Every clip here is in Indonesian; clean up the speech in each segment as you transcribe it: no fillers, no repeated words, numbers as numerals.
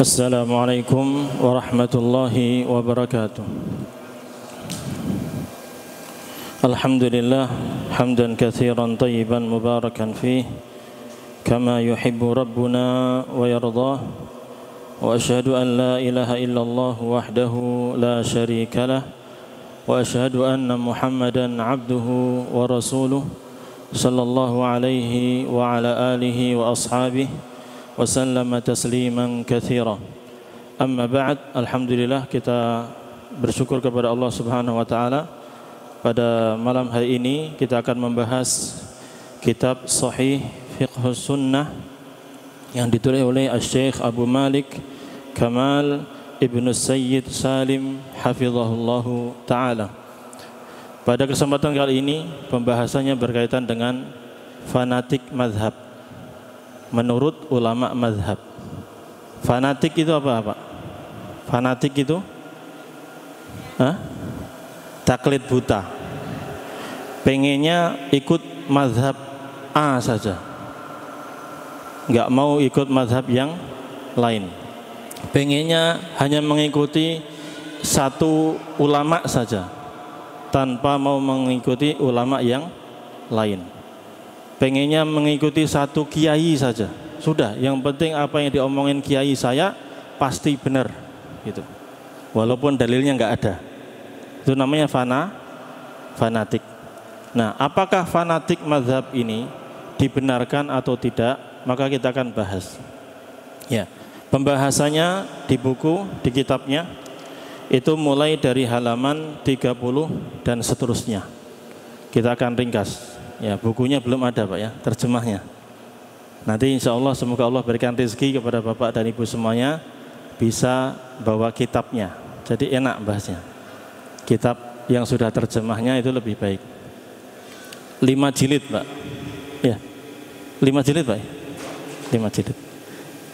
Assalamualaikum warahmatullahi wabarakatuh. Alhamdulillah hamdan katsiran tayyiban mubarakan fih kama yuhibbu rabbuna wa yardah. Wa asyhadu an la ilaha illallah wahdahu la syarika lah wa asyhadu anna Muhammadan abduhu wa rasuluh sallallahu alaihi wa ala alihi wa ashabihi wa sallama tasliman katsira. Amma ba'd, alhamdulillah kita bersyukur kepada Allah Subhanahu wa taala. Pada malam hari ini kita akan membahas kitab Sahih Fiqhus Sunnah yang ditulis oleh Asy-Syaikh Abu Malik Kamal Ibnu Sayyid Salim hafizahullahu taala. Pada kesempatan kali ini pembahasannya berkaitan dengan fanatik mazhab. Menurut ulama mazhab, fanatik itu apa Pak? Fanatik itu taklid buta, pengennya ikut mazhab A saja, nggak mau ikut mazhab yang lain, pengennya hanya mengikuti satu ulama saja tanpa mau mengikuti ulama yang lain, pengennya mengikuti satu kiai saja, sudah yang penting apa yang diomongin kiai saya pasti benar gitu, walaupun dalilnya nggak ada. Itu namanya fanatik. Nah, apakah fanatik mazhab ini dibenarkan atau tidak? Maka kita akan bahas. Ya, pembahasannya di buku, di kitabnya itu mulai dari halaman 30 dan seterusnya. Kita akan ringkas. Ya, bukunya belum ada Pak ya, terjemahnya. Nanti insya Allah semoga Allah berikan rezeki kepada Bapak dan Ibu semuanya bisa bawa kitabnya. Jadi enak bahasnya. Kitab yang sudah terjemahnya itu lebih baik. 5 jilid Pak. Ya, 5 jilid Pak. 5 jilid.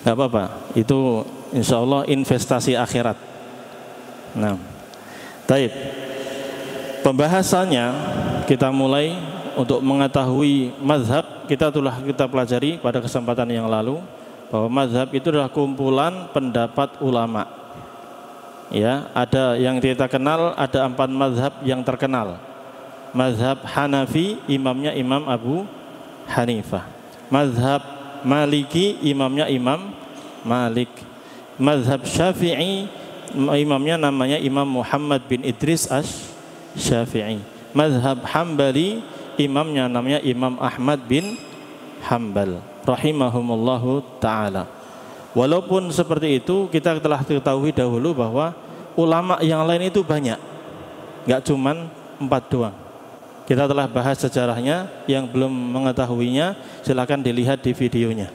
Gak apa-apa. Itu insya Allah investasi akhirat. Nah, baik. Pembahasannya kita mulai. Untuk mengetahui mazhab, kita pelajari pada kesempatan yang lalu bahwa mazhab itu adalah kumpulan pendapat ulama. Ya, ada yang kita kenal, ada 4 mazhab yang terkenal. Mazhab Hanafi, imamnya Imam Abu Hanifah. Mazhab Maliki, imamnya Imam Malik. Mazhab Syafi'i, imamnya namanya Imam Muhammad bin Idris Asy-Syafi'i. Mazhab Hambali, imamnya namanya Imam Ahmad bin Hambal rahimahumullahu ta'ala. Walaupun seperti itu, kita telah ketahui dahulu bahwa ulama yang lain itu banyak, gak cuman 4 doang. Kita telah bahas sejarahnya. Yang belum mengetahuinya silakan dilihat di videonya.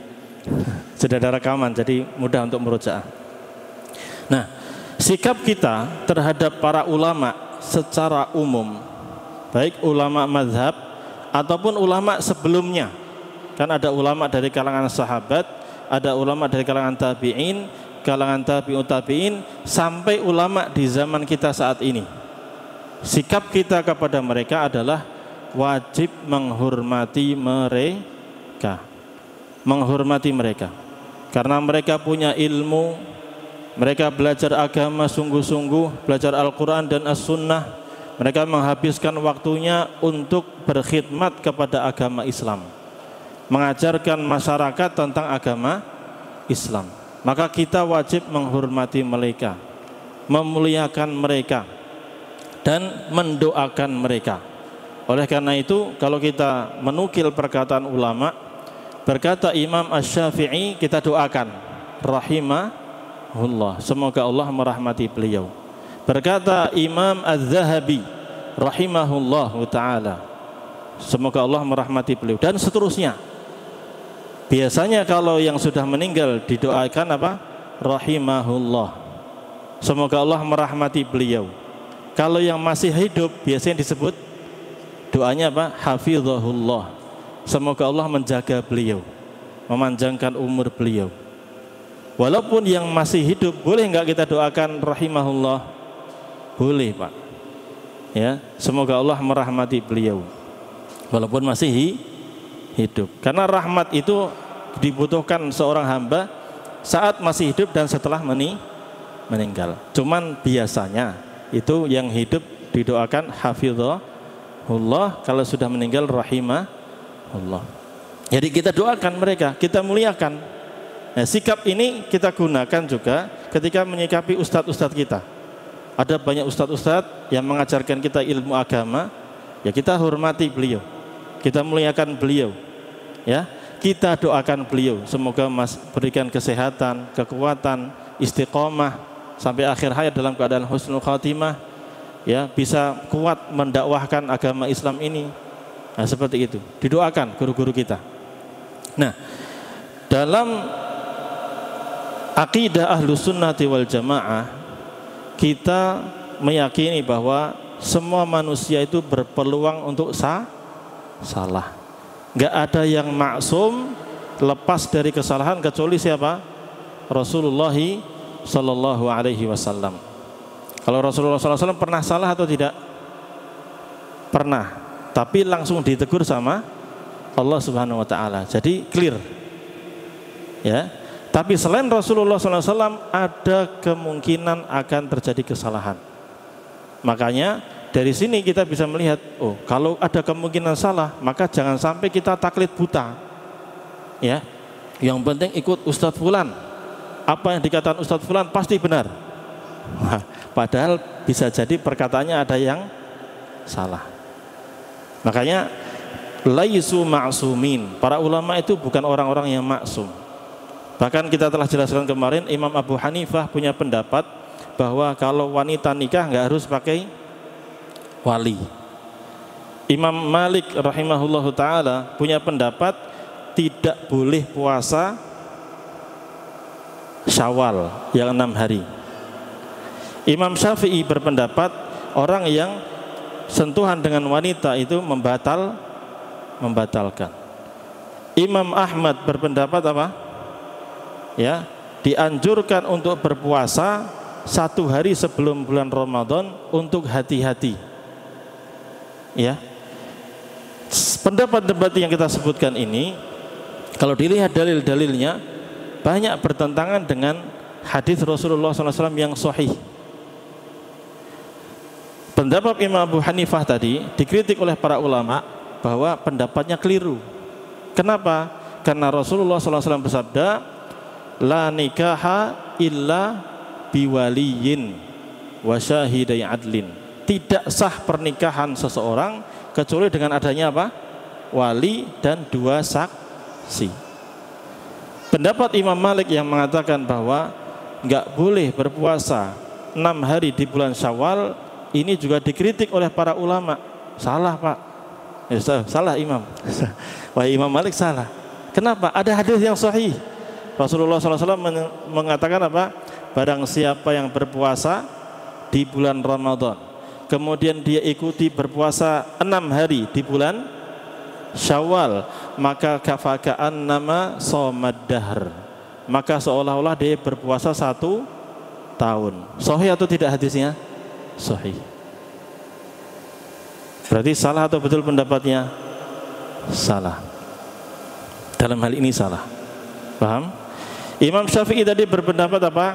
Sudah ada rekaman, jadi mudah untuk merujaah. Nah, sikap kita terhadap para ulama secara umum, baik ulama mazhab ataupun ulama sebelumnya, kan ada ulama dari kalangan sahabat, ada ulama dari kalangan tabi'in, kalangan tabi'ut tabi'in, sampai ulama di zaman kita saat ini. Sikap kita kepada mereka adalah wajib menghormati mereka, menghormati mereka, karena mereka punya ilmu, mereka belajar agama sungguh-sungguh, belajar Al-Quran dan As-Sunnah. Mereka menghabiskan waktunya untuk berkhidmat kepada agama Islam, mengajarkan masyarakat tentang agama Islam. Maka kita wajib menghormati mereka, memuliakan mereka, dan mendoakan mereka. Oleh karena itu, kalau kita menukil perkataan ulama, berkata Imam Asy-Syafi'i, kita doakan rahimahullah, semoga Allah merahmati beliau. Berkata Imam Az-Zahabi rahimahullahu ta'ala, semoga Allah merahmati beliau, dan seterusnya. Biasanya kalau yang sudah meninggal didoakan apa? Rahimahullah, semoga Allah merahmati beliau. Kalau yang masih hidup biasanya disebut doanya apa? Hafizahullah, semoga Allah menjaga beliau, memanjangkan umur beliau. Walaupun yang masih hidup, boleh enggak kita doakan rahimahullah? Boleh Pak. Ya, semoga Allah merahmati beliau walaupun masih hidup. Karena rahmat itu dibutuhkan seorang hamba saat masih hidup dan setelah meninggal. Cuman biasanya itu yang hidup didoakan hafizahullah, kalau sudah meninggal rahimahullah. Jadi kita doakan mereka, kita muliakan. Nah, sikap ini kita gunakan juga ketika menyikapi ustadz-ustadz kita. Ada banyak ustadz-ustadz yang mengajarkan kita ilmu agama, ya kita hormati beliau, kita muliakan beliau, ya kita doakan beliau semoga berikan kesehatan, kekuatan, istiqomah sampai akhir hayat dalam keadaan husnul khatimah, ya bisa kuat mendakwahkan agama Islam ini. Nah, seperti itu didoakan guru-guru kita. Nah, dalam akidah Ahlus Sunnati wal Jamaah, kita meyakini bahwa semua manusia itu berpeluang untuk salah. Nggak ada yang maksum lepas dari kesalahan kecuali siapa? Rasulullah Sallallahu Alaihi Wasallam. Kalau Rasulullah SAW pernah salah atau tidak? Pernah, tapi langsung ditegur sama Allah Subhanahu Wa Taala. Jadi clear, ya. Tapi selain Rasulullah SAW ada kemungkinan akan terjadi kesalahan. Makanya dari sini kita bisa melihat, oh kalau ada kemungkinan salah, maka jangan sampai kita taklid buta. Ya, yang penting ikut Ustadz Fulan. Apa yang dikatakan Ustadz Fulan pasti benar. Wah, padahal bisa jadi perkataannya ada yang salah. Makanya laisu ma'sumin. Para ulama itu bukan orang-orang yang maksum. Bahkan kita telah jelaskan kemarin, Imam Abu Hanifah punya pendapat bahwa kalau wanita nikah nggak harus pakai wali. Imam Malik rahimahullahu taala punya pendapat tidak boleh puasa Syawal yang 6 hari. Imam Syafi'i berpendapat orang yang sentuhan dengan wanita itu membatalkan. Imam Ahmad berpendapat apa? Ya, dianjurkan untuk berpuasa 1 hari sebelum bulan Ramadan untuk hati-hati. Ya, pendapat-pendapat yang kita sebutkan ini, kalau dilihat dalil-dalilnya banyak bertentangan dengan hadis Rasulullah SAW yang sahih. Pendapat Imam Abu Hanifah tadi dikritik oleh para ulama bahwa pendapatnya keliru. Kenapa? Karena Rasulullah SAW bersabda, la nikaha illa biwaliyin wa syahidai adlin. Tidak sah pernikahan seseorang kecuali dengan adanya apa? Wali dan 2 saksi. Pendapat Imam Malik yang mengatakan bahwa enggak boleh berpuasa 6 hari di bulan Syawal, ini juga dikritik oleh para ulama. Salah, Pak. Salah Imam. Wah, Imam Malik salah. Kenapa? Ada hadis yang sahih. Rasulullah SAW mengatakan apa? Barang siapa yang berpuasa di bulan Ramadan, kemudian dia ikuti berpuasa 6 hari di bulan Syawal, maka kafakaan nama somad dahr, maka seolah-olah dia berpuasa 1 tahun. Sahih atau tidak hadisnya? Sahih. Berarti salah atau betul pendapatnya? Salah. Dalam hal ini salah. Paham? Imam Syafi'i tadi berpendapat apa?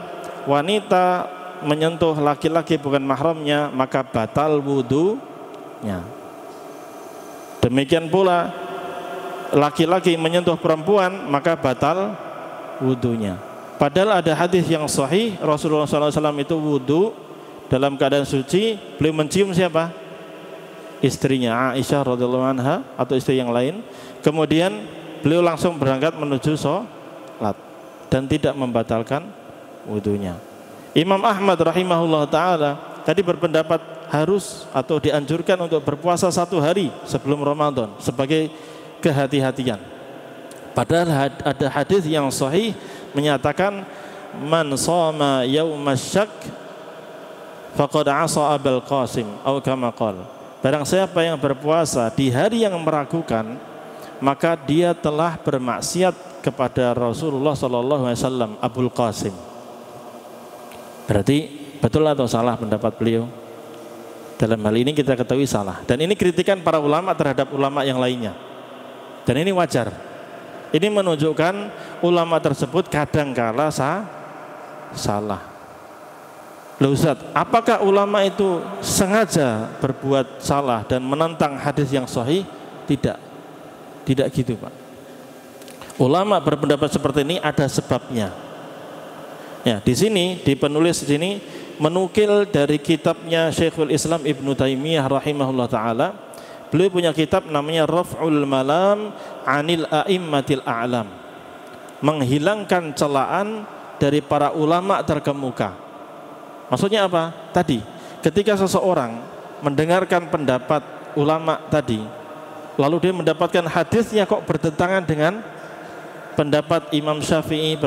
Wanita menyentuh laki-laki bukan mahramnya maka batal wudunya. Demikian pula laki-laki menyentuh perempuan maka batal wudunya. Padahal ada hadis yang sahih, Rasulullah SAW itu wudu dalam keadaan suci, beliau mencium siapa? Istrinya Aisyah radhiyallahu anha atau istri yang lain. Kemudian beliau langsung berangkat menuju sholat dan tidak membatalkan wudunya. Imam Ahmad rahimahullah ta'ala tadi berpendapat harus atau dianjurkan untuk berpuasa 1 hari sebelum Ramadan sebagai kehati-hatian. Padahal ada hadis yang sahih menyatakan man shoma yaumasyak faqad asa Abul Qasim atau kama qala. Barang siapa yang berpuasa di hari yang meragukan, maka dia telah bermaksiat kepada Rasulullah SAW, Abul Qasim. Berarti betul atau salah pendapat beliau? Dalam hal ini kita ketahui salah. Dan ini kritikan para ulama terhadap ulama yang lainnya. Dan ini wajar. Ini menunjukkan ulama tersebut kadangkala salah. Loh Ustaz, apakah ulama itu sengaja berbuat salah dan menentang hadis yang sahih? Tidak. Tidak gitu, Pak. Ulama berpendapat seperti ini ada sebabnya. Ya, di sini di penulis di sini menukil dari kitabnya Syekhul Islam Ibnu Taimiyah rahimahullah taala. Beliau punya kitab namanya Raf'ul Malam 'anil A'immatil A'lam. Menghilangkan celaan dari para ulama terkemuka. Maksudnya apa? Tadi, ketika seseorang mendengarkan pendapat ulama tadi, lalu dia mendapatkan hadisnya kok bertentangan dengan pendapat Imam Syafi'i,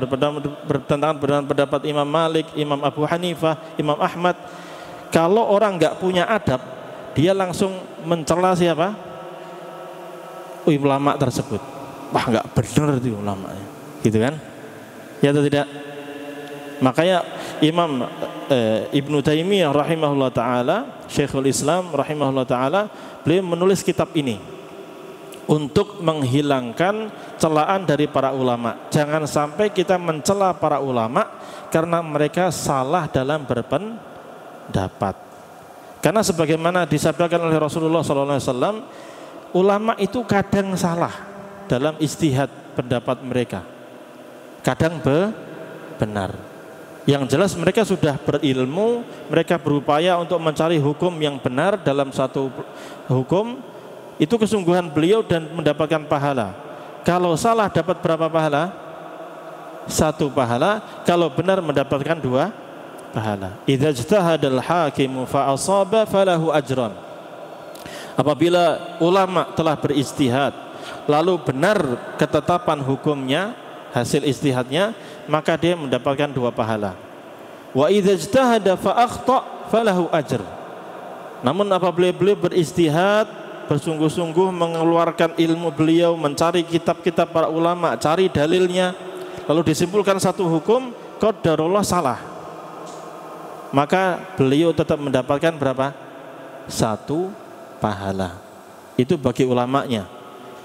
bertentangan dengan pendapat Imam Malik, Imam Abu Hanifah, Imam Ahmad. Kalau orang nggak punya adab, dia langsung mencela siapa? Ulama tersebut. Wah, nggak benar itu ulamanya, gitu kan? Ya atau tidak? Makanya Imam Ibnu Taimiyah rahimahullah taala, Syekhul Islam rahimahullah taala, beliau menulis kitab ini untuk menghilangkan celaan dari para ulama. Jangan sampai kita mencela para ulama karena mereka salah dalam berpendapat. Karena sebagaimana disabdakan oleh Rasulullah SAW, ulama itu kadang salah dalam ijtihad pendapat mereka, kadang benar. Yang jelas mereka sudah berilmu, mereka berupaya untuk mencari hukum yang benar dalam satu hukum. Itu kesungguhan beliau dan mendapatkan pahala. Kalau salah dapat berapa pahala? 1 pahala. Kalau benar mendapatkan 2 pahala. Idza ijtahadal hakimu fa asaba falahu ajran. Apabila ulama telah berijtihad lalu benar ketetapan hukumnya, hasil ijtihadnya, maka dia mendapatkan 2 pahala. Wa idza ijtahada fa akhta falahu ajr. Namun apabila beliau berijtihad, bersungguh-sungguh mengeluarkan ilmu beliau, mencari kitab-kitab para ulama, cari dalilnya, lalu disimpulkan satu hukum, qadarullah salah, maka beliau tetap mendapatkan berapa? 1 pahala. Itu bagi ulamanya.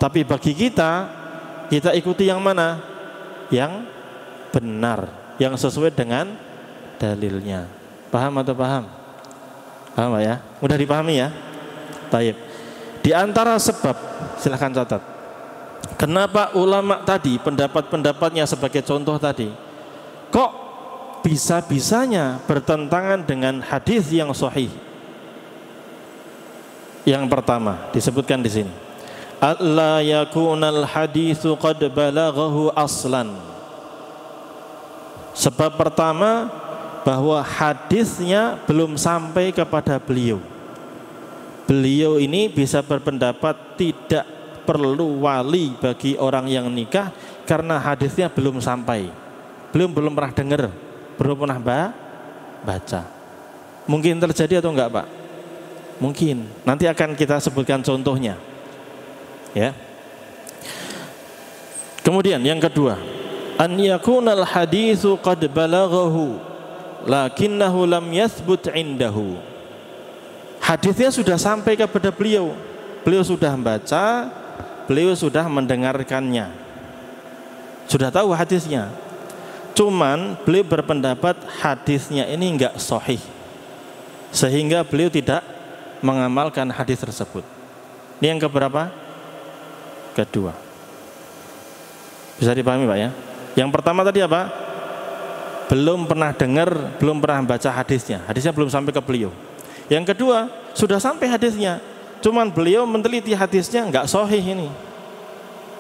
Tapi bagi kita ikuti yang mana? Yang benar, yang sesuai dengan dalilnya. Paham atau paham? Paham ya? Mudah dipahami ya? Taib. Di antara sebab, silahkan catat, kenapa ulama tadi pendapat-pendapatnya sebagai contoh tadi kok bisa-bisanya bertentangan dengan hadis yang sahih. Yang pertama disebutkan di sini, alla yakunal haditsu qad balaghahu aslan. Sebab pertama, bahwa hadisnya belum sampai kepada beliau. Beliau ini bisa berpendapat tidak perlu wali bagi orang yang nikah karena hadisnya belum sampai. Belum pernah dengar, belum pernah baca. Mungkin terjadi atau enggak, Pak? Mungkin. Nanti akan kita sebutkan contohnya. Ya. Kemudian yang kedua, an yakunal haditsu qad balaghahu lakinnahu lam yathbut indahu. Hadisnya sudah sampai kepada beliau. Beliau sudah membaca, beliau sudah mendengarkannya, sudah tahu hadisnya. Cuman beliau berpendapat hadisnya ini enggak sahih, sehingga beliau tidak mengamalkan hadis tersebut. Ini yang keberapa? Kedua. Bisa dipahami, Pak ya? Yang pertama tadi apa? Belum pernah dengar, belum pernah baca hadisnya. Hadisnya belum sampai ke beliau. Yang kedua, sudah sampai hadisnya, cuman beliau meneliti hadisnya enggak sahih ini,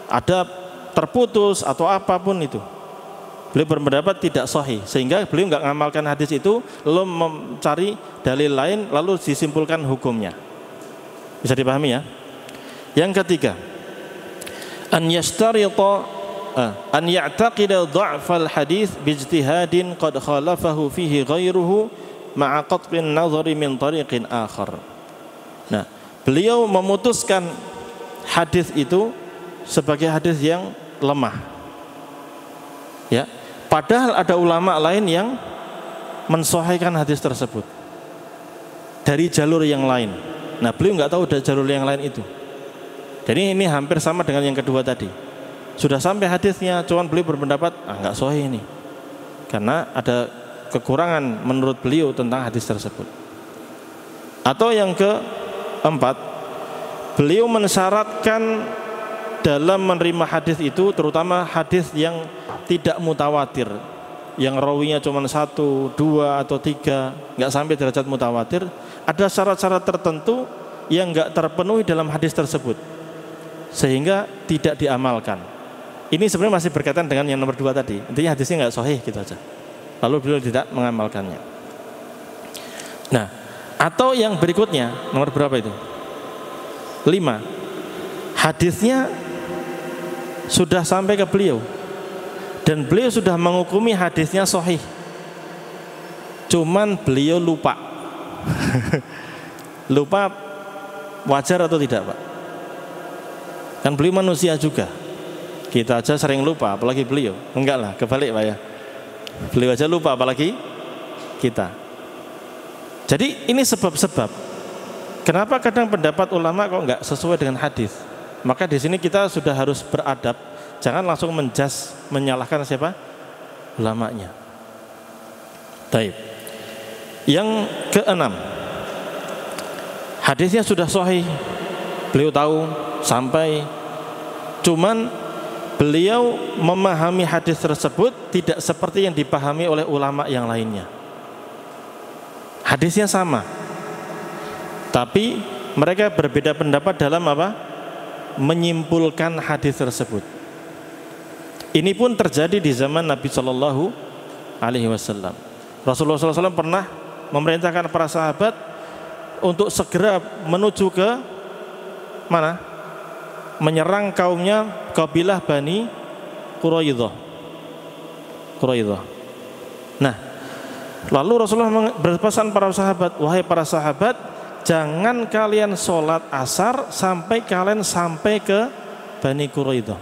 ada terputus atau apapun itu. Beliau berpendapat tidak sahih, sehingga beliau enggak mengamalkan hadis itu, lalu mencari dalil lain, lalu disimpulkan hukumnya. Bisa dipahami ya? Yang ketiga, an yashtarita an ya'taqida dha'fal hadis bijtihadin qad khalafahu fihi ghairuhu ma'a qat'in nazari min tariqin akhar. Nah, beliau memutuskan hadis itu sebagai hadis yang lemah. Ya, padahal ada ulama lain yang mensahihkan hadis tersebut dari jalur yang lain. Nah, beliau nggak tahu dari jalur yang lain itu. Jadi ini hampir sama dengan yang kedua tadi. sudah sampai hadisnya, cuman beliau berpendapat nggak sahih ini, karena ada kekurangan menurut beliau tentang hadis tersebut. Atau yang keempat, beliau mensyaratkan dalam menerima hadis itu, terutama hadis yang tidak mutawatir, yang rawinya cuma 1, 2 atau 3, nggak sampai derajat mutawatir, ada syarat-syarat tertentu yang nggak terpenuhi dalam hadis tersebut, sehingga tidak diamalkan. Ini sebenarnya masih berkaitan dengan yang nomor 2 tadi. Intinya hadisnya nggak sahih gitu aja, lalu beliau tidak mengamalkannya. Nah, atau yang berikutnya, nomor berapa itu? 5. Hadisnya sudah sampai ke beliau dan beliau sudah menghukumi hadisnya sahih, cuman beliau lupa. Lupa wajar atau tidak, Pak? Kan beliau manusia juga. Kita aja sering lupa, apalagi beliau. Enggak lah, kebalik Pak ya. Beliau aja lupa, apalagi kita. Jadi ini sebab-sebab kenapa kadang pendapat ulama kok enggak sesuai dengan hadis. Maka di sini kita sudah harus beradab, jangan langsung menjas, menyalahkan siapa? Ulamanya. Baik. Yang keenam, hadisnya sudah sahih, beliau tahu sampai, cuman beliau memahami hadis tersebut tidak seperti yang dipahami oleh ulama yang lainnya. Hadisnya sama, tapi mereka berbeda pendapat dalam apa? Menyimpulkan hadis tersebut. Ini pun terjadi di zaman Nabi Shallallahu Alaihi Wasallam. Rasulullah SAW pernah memerintahkan para sahabat untuk segera menuju ke mana? Menyerang kaumnya kabilah Bani Quraidah. Nah, lalu Rasulullah berpesan para sahabat, wahai para sahabat, jangan kalian sholat asar sampai kalian sampai ke Bani Quraidah.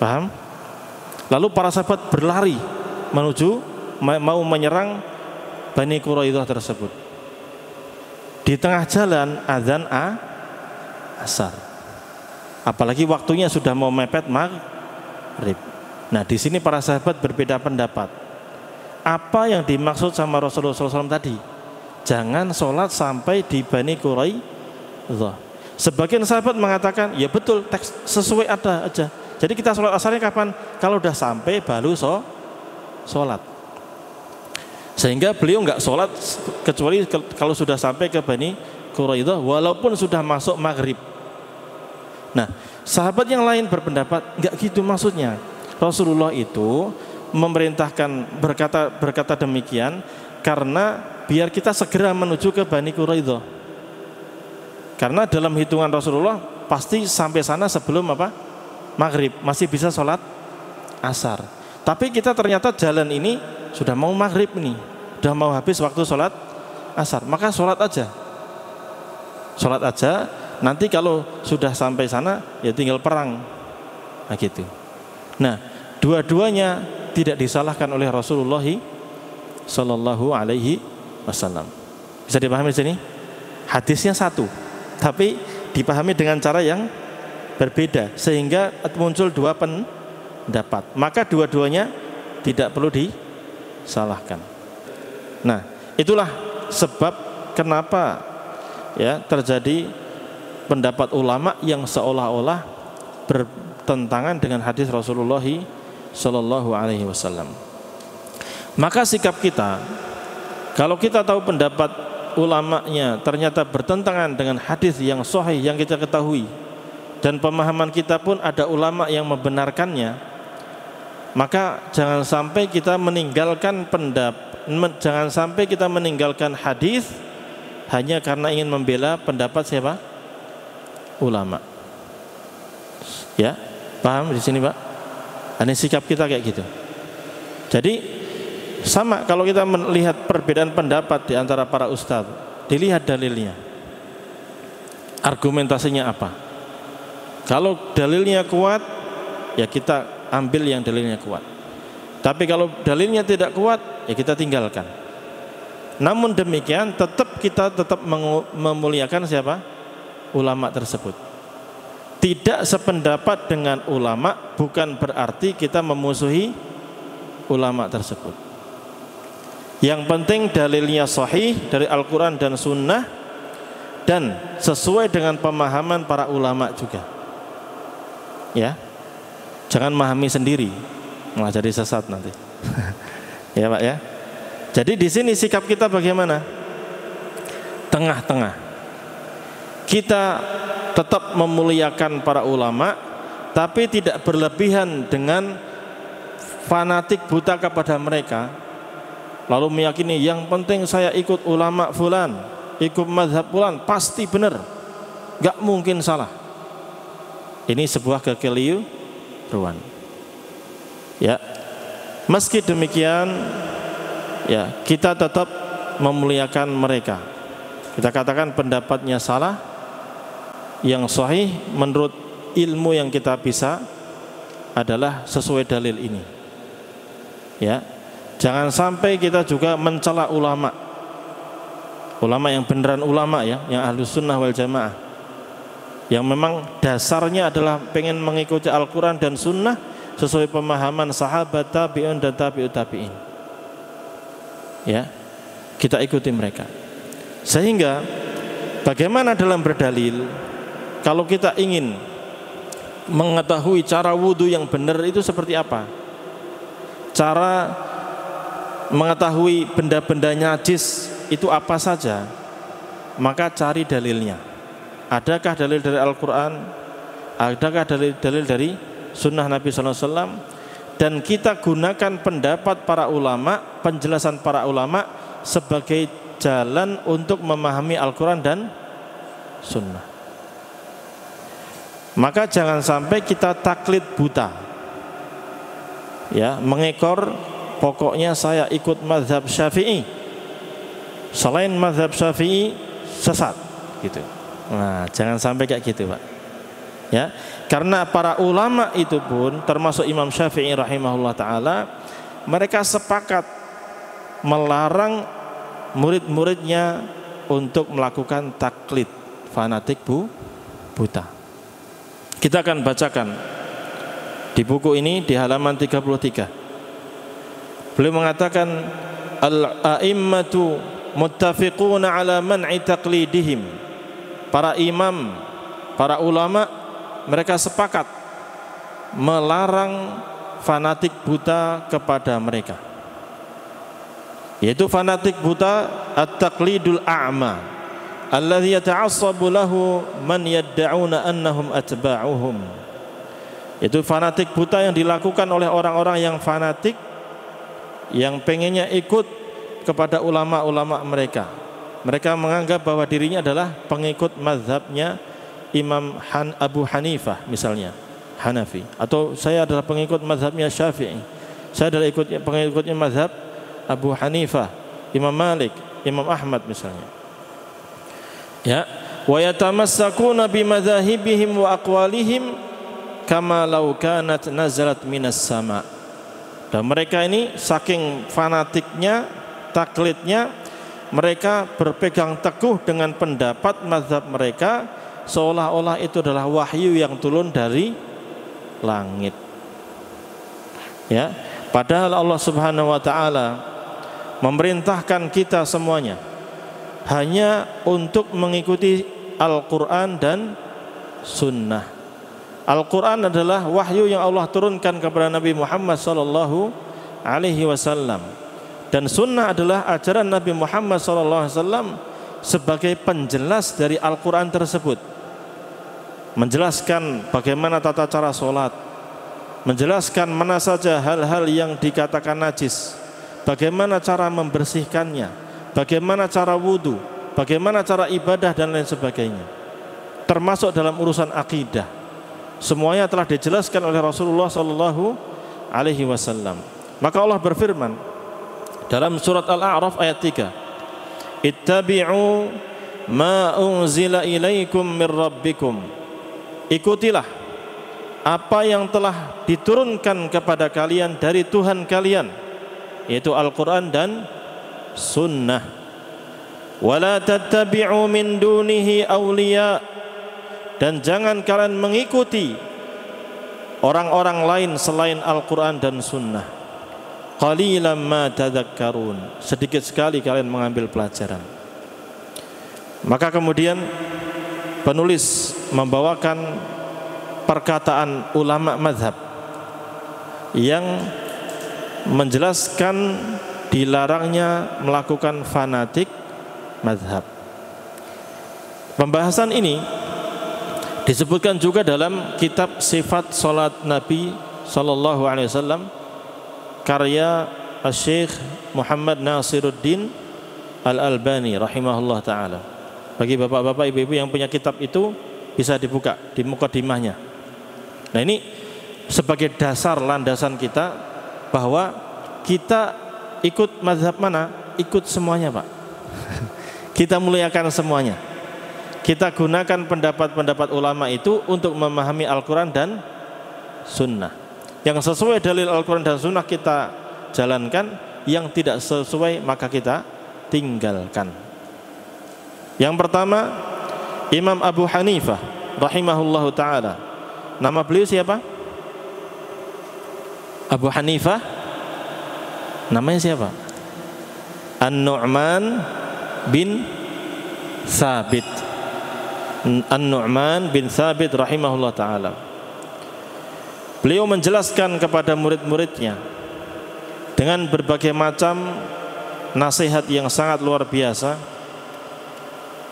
Paham? Lalu para sahabat berlari menuju mau menyerang Bani Quraidah tersebut. Di tengah jalan azan asar. Apalagi waktunya sudah mau mepet maghrib. Nah, di sini para sahabat berbeda pendapat. Apa yang dimaksud sama Rasulullah SAW tadi? Jangan sholat sampai di Bani Quraidah. Sebagian sahabat mengatakan, ya betul, teks sesuai ada aja. Jadi kita sholat asarnya kapan? Kalau udah sampai baru sholat. Sehingga beliau nggak sholat kecuali kalau sudah sampai ke Bani Quraidah, walaupun sudah masuk maghrib. Nah, sahabat yang lain berpendapat nggak gitu maksudnya. Rasulullah itu memerintahkan berkata demikian karena biar kita segera menuju ke Bani Quraidah. Karena dalam hitungan Rasulullah pasti sampai sana sebelum apa? Maghrib, masih bisa sholat asar. Tapi kita ternyata jalan ini sudah mau maghrib nih, sudah mau habis waktu sholat asar. Maka sholat aja. Nanti kalau sudah sampai sana ya tinggal perang. Nah gitu. Nah, dua-duanya tidak disalahkan oleh Rasulullah Sallallahu Alaihi Wasallam. Bisa dipahami di sini? Hadisnya satu, tapi dipahami dengan cara yang berbeda sehingga muncul dua pendapat. Maka dua-duanya tidak perlu disalahkan. Nah, itulah sebab kenapa ya terjadi pendapat ulama yang seolah-olah bertentangan dengan hadis Rasulullah Sallallahu Alaihi Wasallam. Maka sikap kita, kalau kita tahu pendapat ulamanya ternyata bertentangan dengan hadis yang sahih yang kita ketahui, dan pemahaman kita pun ada ulama yang membenarkannya, maka jangan sampai kita meninggalkan hadis hanya karena ingin membela pendapat siapa? Ulama. Ya, paham di sini, Pak? Ini sikap kita kayak gitu. Jadi sama kalau kita melihat perbedaan pendapat di antara para ustadz, dilihat dalilnya, argumentasinya apa. Kalau dalilnya kuat, ya kita ambil yang dalilnya kuat. Tapi kalau dalilnya tidak kuat, ya kita tinggalkan. Namun demikian kita tetap memuliakan siapa? Ulama tersebut. Tidak sependapat dengan ulama bukan berarti kita memusuhi ulama tersebut. Yang penting dalilnya sahih dari Al-Quran dan Sunnah dan sesuai dengan pemahaman para ulama juga. Ya, jangan memahami sendiri, malah jadi sesat nanti. Ya Pak ya. Jadi di sini sikap kita bagaimana? Tengah-tengah. Kita tetap memuliakan para ulama, tapi tidak berlebihan dengan fanatik buta kepada mereka, lalu meyakini yang penting saya ikut ulama fulan, ikut mazhab fulan, pasti benar, gak mungkin salah. Ini sebuah kekeliruan. Ya, meski demikian, ya kita tetap memuliakan mereka. Kita katakan pendapatnya salah, yang sahih menurut ilmu yang kita bisa adalah sesuai dalil ini. Ya, jangan sampai kita juga mencela ulama yang beneran ulama ya, yang ahlus sunnah wal jamaah, yang memang dasarnya adalah pengen mengikuti Al-Quran dan Sunnah sesuai pemahaman sahabat, tabi'un dan tabi'ut tabi'in. Ya, kita ikuti mereka. Sehingga bagaimana dalam berdalil? Kalau kita ingin mengetahui cara wudhu yang benar itu seperti apa, cara mengetahui benda-benda najis itu apa saja, maka cari dalilnya. Adakah dalil dari Al-Quran? Adakah dalil dari Sunnah Nabi SAW? Dan kita gunakan pendapat para ulama, penjelasan para ulama sebagai jalan untuk memahami Al-Quran dan Sunnah. Maka jangan sampai kita taklid buta, ya, mengekor, pokoknya saya ikut mazhab Syafi'i, selain mazhab Syafi'i sesat, gitu. Nah, jangan sampai kayak gitu, Pak. Ya, karena para ulama itu pun termasuk Imam Syafi'i rahimahullah taala, mereka sepakat melarang murid-muridnya untuk melakukan taklid fanatik buta. Kita akan bacakan di buku ini di halaman 33. Beliau mengatakan al-a'immatu muttafiquna ala man'i taqlidihim. Para imam, para ulama, mereka sepakat melarang fanatik buta kepada mereka. Yaitu fanatik buta at-taqlidul a'ma alladhi yata'assabu lahu man yadda'una annahum atba'uhum. Itu fanatik buta yang dilakukan oleh orang-orang yang fanatik, yang pengennya ikut kepada ulama-ulama mereka. Mereka menganggap bahwa dirinya adalah pengikut mazhabnya Imam Abu Hanifah misalnya, Hanafi, atau saya adalah pengikut mazhabnya Syafi'i, saya adalah pengikutnya mazhab Abu Hanifah, Imam Malik, Imam Ahmad misalnya. Ya, wa yatamassakuna bimadzahibihim wa aqwalihim kama law kanat nazalat minas sama. Dan mereka ini saking fanatiknya, taklidnya, mereka berpegang teguh dengan pendapat mazhab mereka seolah-olah itu adalah wahyu yang turun dari langit. Ya, padahal Allah Subhanahu wa taala memerintahkan kita semuanya hanya untuk mengikuti Al-Quran dan Sunnah. Al-Quran adalah wahyu yang Allah turunkan kepada Nabi Muhammad SAW, dan Sunnah adalah ajaran Nabi Muhammad SAW sebagai penjelas dari Al-Quran tersebut, menjelaskan bagaimana tata cara sholat, menjelaskan mana saja hal-hal yang dikatakan najis, bagaimana cara membersihkannya, bagaimana cara wudhu, bagaimana cara ibadah dan lain sebagainya, termasuk dalam urusan akidah. Semuanya telah dijelaskan oleh Rasulullah SAW. Maka Allah berfirman dalam surat Al-A'raf ayat 3, ittabi'u ma unzila ilaikum mir rabbikum. Ikutilah apa yang telah diturunkan kepada kalian dari Tuhan kalian, yaitu Al-Quran dan Sunnah. Wala tattabi'u min dunihi awliya, dan jangan kalian mengikuti orang-orang lain selain Al-Quran dan Sunnah. Qalilan ma tadhakkarun, sedikit sekali kalian mengambil pelajaran. Maka kemudian penulis membawakan perkataan ulama mazhab yang menjelaskan dilarangnya melakukan fanatik mazhab. Pembahasan ini disebutkan juga dalam kitab Sifat Salat Nabi sallallahu alaihi wasallam karya Syekh Muhammad Nasiruddin Al-Albani rahimahullah taala. Bagi bapak-bapak, ibu-ibu yang punya kitab itu bisa dibuka di mukadimahnya. Nah, ini sebagai dasar landasan kita bahwa kita ikut mazhab mana? Ikut semuanya, Pak. Kita muliakan semuanya. Kita gunakan pendapat-pendapat ulama itu untuk memahami Al-Quran dan Sunnah. Yang sesuai dalil Al-Quran dan Sunnah kita jalankan, yang tidak sesuai maka kita tinggalkan. Yang pertama, Imam Abu Hanifah rahimahullahu ta'ala. Nama beliau siapa? Abu Hanifah. Namanya siapa? An-Nu'man bin Thabit. An-Nu'man bin Thabit rahimahullah ta'ala. Beliau menjelaskan kepada murid-muridnya dengan berbagai macam nasihat yang sangat luar biasa.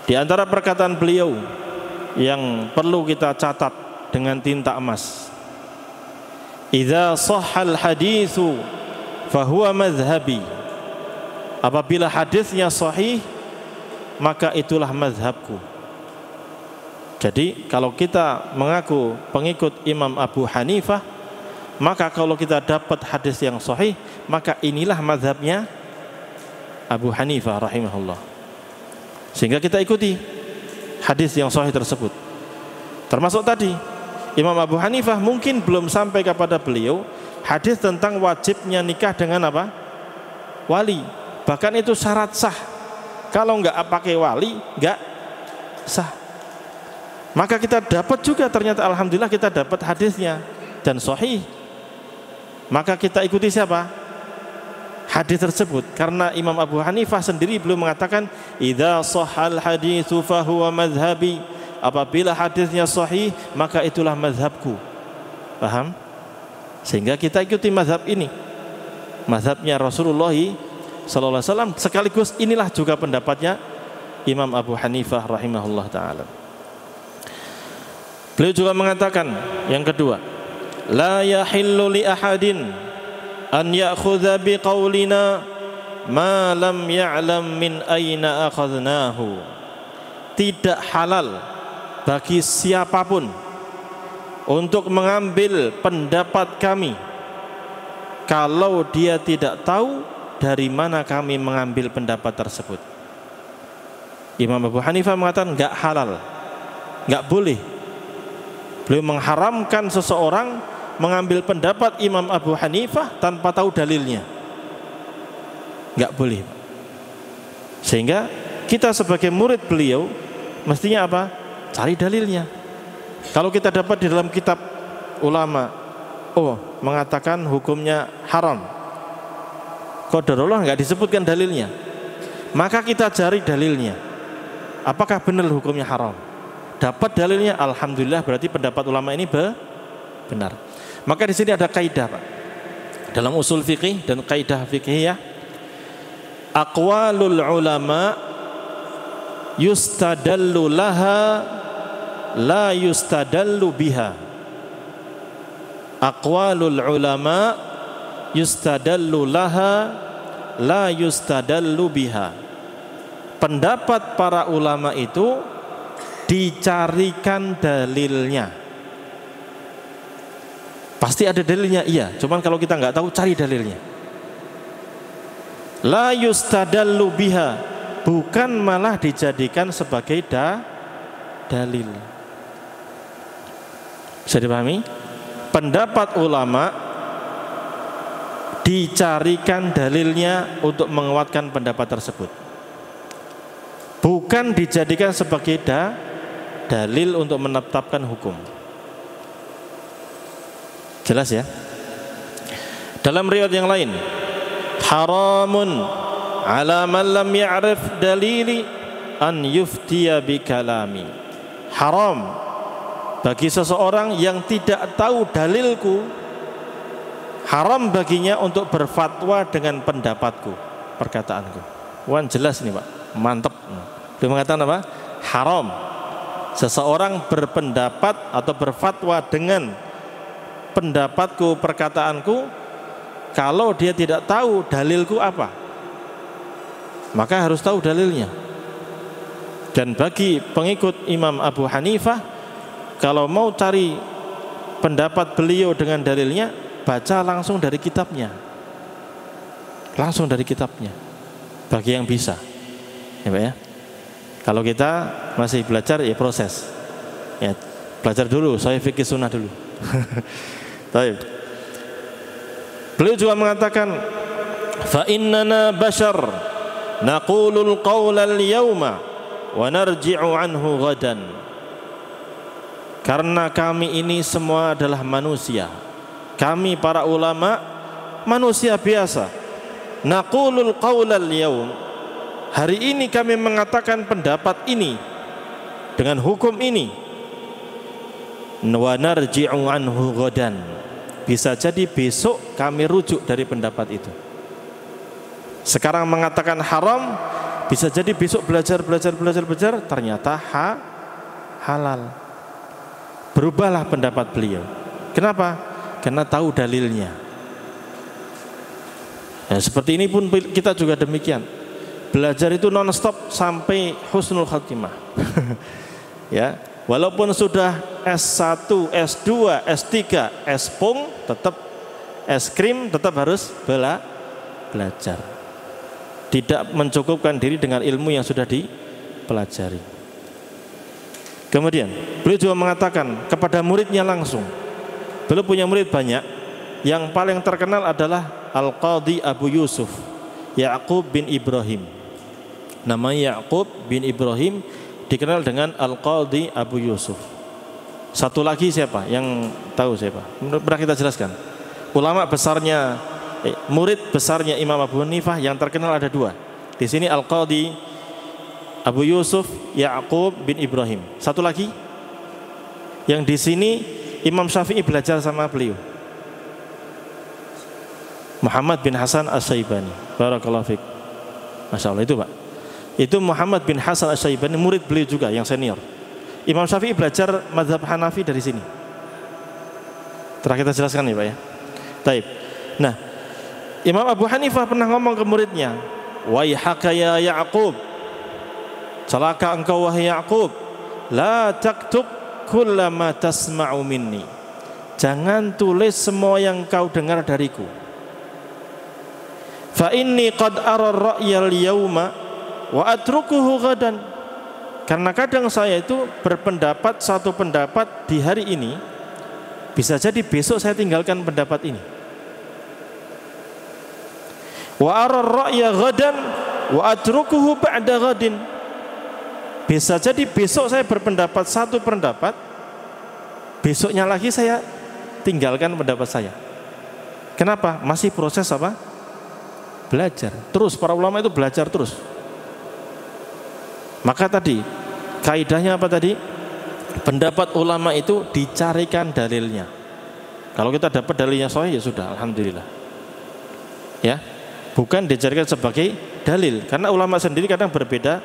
Di antara perkataan beliau yang perlu kita catat dengan tinta emas, idza shahhal haditsu fahuwa madhhabi. Apabila hadisnya sahih, maka itulah mazhabku. Jadi kalau kita mengaku pengikut Imam Abu Hanifah, maka kalau kita dapat hadis yang sahih, maka inilah mazhabnya Abu Hanifah rahimahullah. Sehingga kita ikuti hadis yang sahih tersebut. Termasuk tadi Imam Abu Hanifah mungkin belum sampai kepada beliau hadis tentang wajibnya nikah dengan apa? Wali. Bahkan itu syarat sah. Kalau enggak pakai wali, enggak sah. Maka kita dapat juga, ternyata alhamdulillah kita dapat hadisnya dan sahih. Maka kita ikuti siapa? Hadis tersebut. Karena Imam Abu Hanifah sendiri belum mengatakan idza shahhal haditsu fahuwa madhhabi. Apabila hadisnya sahih, maka itulah mazhabku. Paham? Sehingga kita ikuti mazhab ini, mazhabnya Rasulullah sallallahu alaihi wasallam. Sekaligus inilah juga pendapatnya Imam Abu Hanifah rahimahullah taala. Beliau juga mengatakan yang kedua, la yahillu li ahadin an ya'khudha biqaulina ma lam ya'lam min aina akhadnahu. Tidak halal bagi siapapun untuk mengambil pendapat kami kalau dia tidak tahu dari mana kami mengambil pendapat tersebut. Imam Abu Hanifah mengatakan enggak halal, enggak boleh. Beliau mengharamkan seseorang mengambil pendapat Imam Abu Hanifah tanpa tahu dalilnya. Enggak boleh. Sehingga kita sebagai murid beliau mestinya apa? Cari dalilnya. Kalau kita dapat di dalam kitab ulama, oh mengatakan hukumnya haram, qadarullah enggak disebutkan dalilnya, maka kita cari dalilnya. Apakah benar hukumnya haram? Dapat dalilnya, alhamdulillah, berarti pendapat ulama ini benar. Maka di sini ada kaidah, Pak. Dalam usul fikih dan kaidah fikihiyah, aqwalul ulama yustadallu laha la yustadallu biha. Aqwalul ulama yustadallu laha la yustadallu biha. Pendapat para ulama itu dicarikan dalilnya. Pasti ada dalilnya, iya. Cuman kalau kita nggak tahu, cari dalilnya. La yustadallu biha, bukan malah dijadikan sebagai dalil. Bisa dipahami? Pendapat ulama dicarikan dalilnya untuk menguatkan pendapat tersebut, bukan dijadikan sebagai dalil untuk menetapkan hukum. Jelas ya? Dalam riwayat yang lain, haramun ala man lam ya'rif dalili an yuftiya bi kalami. Haram bagi seseorang yang tidak tahu dalilku, haram baginya untuk berfatwa dengan pendapatku, perkataanku. Wan jelas nih Pak, mantep. Dia mengatakan apa? Haram seseorang berpendapat atau berfatwa dengan pendapatku, perkataanku, kalau dia tidak tahu dalilku apa, maka harus tahu dalilnya. Dan bagi pengikut Imam Abu Hanifah, kalau mau cari pendapat beliau dengan dalilnya, baca langsung dari kitabnya. Langsung dari kitabnya. Bagi yang bisa. Ya Pak ya. Kalau kita masih belajar ya proses. Ya, belajar dulu, saya fikih sunnah dulu. Baik. Beliau juga mengatakan, fa innana bashar naqulul qawla al-yawma wa narji'u anhu ghadan. Karena kami ini semua adalah manusia. Kami para ulama manusia biasa. Naqulul qawla al-yawm. Hari ini kami mengatakan pendapat ini dengan hukum ini. Wa narji'u anhu ghadan. Bisa jadi besok kami rujuk dari pendapat itu. Sekarang mengatakan haram, bisa jadi besok belajar ternyata halal. Berubahlah pendapat beliau. Kenapa? Karena tahu dalilnya. Ya, seperti ini pun kita juga demikian. Belajar itu non-stop sampai husnul khatimah. Ya, walaupun sudah S1, S2, S3, S-Pung, tetap es krim tetap harus belajar. Tidak mencukupkan diri dengan ilmu yang sudah dipelajari. Kemudian beliau juga mengatakan kepada muridnya langsung. Beliau punya murid banyak. Yang paling terkenal adalah Al-Qadhi Abu Yusuf Ya'qub bin Ibrahim. Namanya Ya'qub bin Ibrahim, dikenal dengan Al-Qadhi Abu Yusuf. Satu lagi siapa? Yang tahu siapa? Pernah kita jelaskan. Ulama besarnya, murid besarnya Imam Abu Hanifah yang terkenal ada dua. Di sini Al-Qadhi Abu Yusuf Ya'qub bin Ibrahim. Satu lagi yang di sini Imam Syafi'i belajar sama beliau, Muhammad bin Hasan Asy-Syaibani. Barakallahu fiik. Masya Allah, itu Pak. Itu Muhammad bin Hasan Asy-Syaibani, murid beliau juga yang senior. Imam Syafi'i belajar mazhab Hanafi dari sini. Telah kita jelaskan ya Pak ya. Taib. Nah, Imam Abu Hanifah pernah ngomong ke muridnya, "Waihaka ya Ya'qub, celaka engkau wahai Ya'qub, la taktub kullama tasma'u minni." Jangan tulis semua yang kau dengar dariku. Fa inni qad ara ar-ra'yal yawma wa atrukuhu ghadan. Karena kadang saya itu berpendapat satu pendapat di hari ini, bisa jadi besok saya tinggalkan pendapat ini. Wa ara ar-ra'ya ghadan wa atrukuhu ba'da ghadin. Bisa jadi besok saya berpendapat satu pendapat, besoknya lagi saya tinggalkan pendapat saya. Kenapa? Masih proses apa? Belajar. Terus para ulama itu belajar terus. Maka tadi kaidahnya apa tadi? Pendapat ulama itu dicarikan dalilnya. Kalau kita dapat dalilnya sahih ya sudah, alhamdulillah. Ya, bukan dicarikan sebagai dalil. Karena ulama sendiri kadang berbeda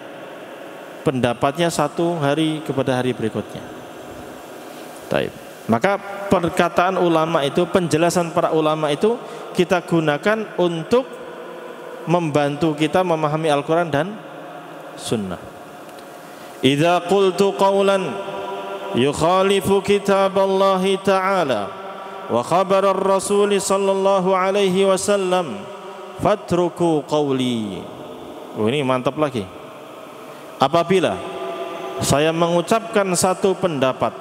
pendapatnya satu hari kepada hari berikutnya. Taib. Maka perkataan ulama itu, penjelasan para ulama itu kita gunakan untuk membantu kita memahami Al-Quran dan Sunnah. Idza qultu qawlan yukhalifu kitab Allah Ta'ala wa khabar ar-Rasul sallallahu alaihi wasallam fatruku qawli. Oh, ini mantap lagi. Apabila saya mengucapkan satu pendapat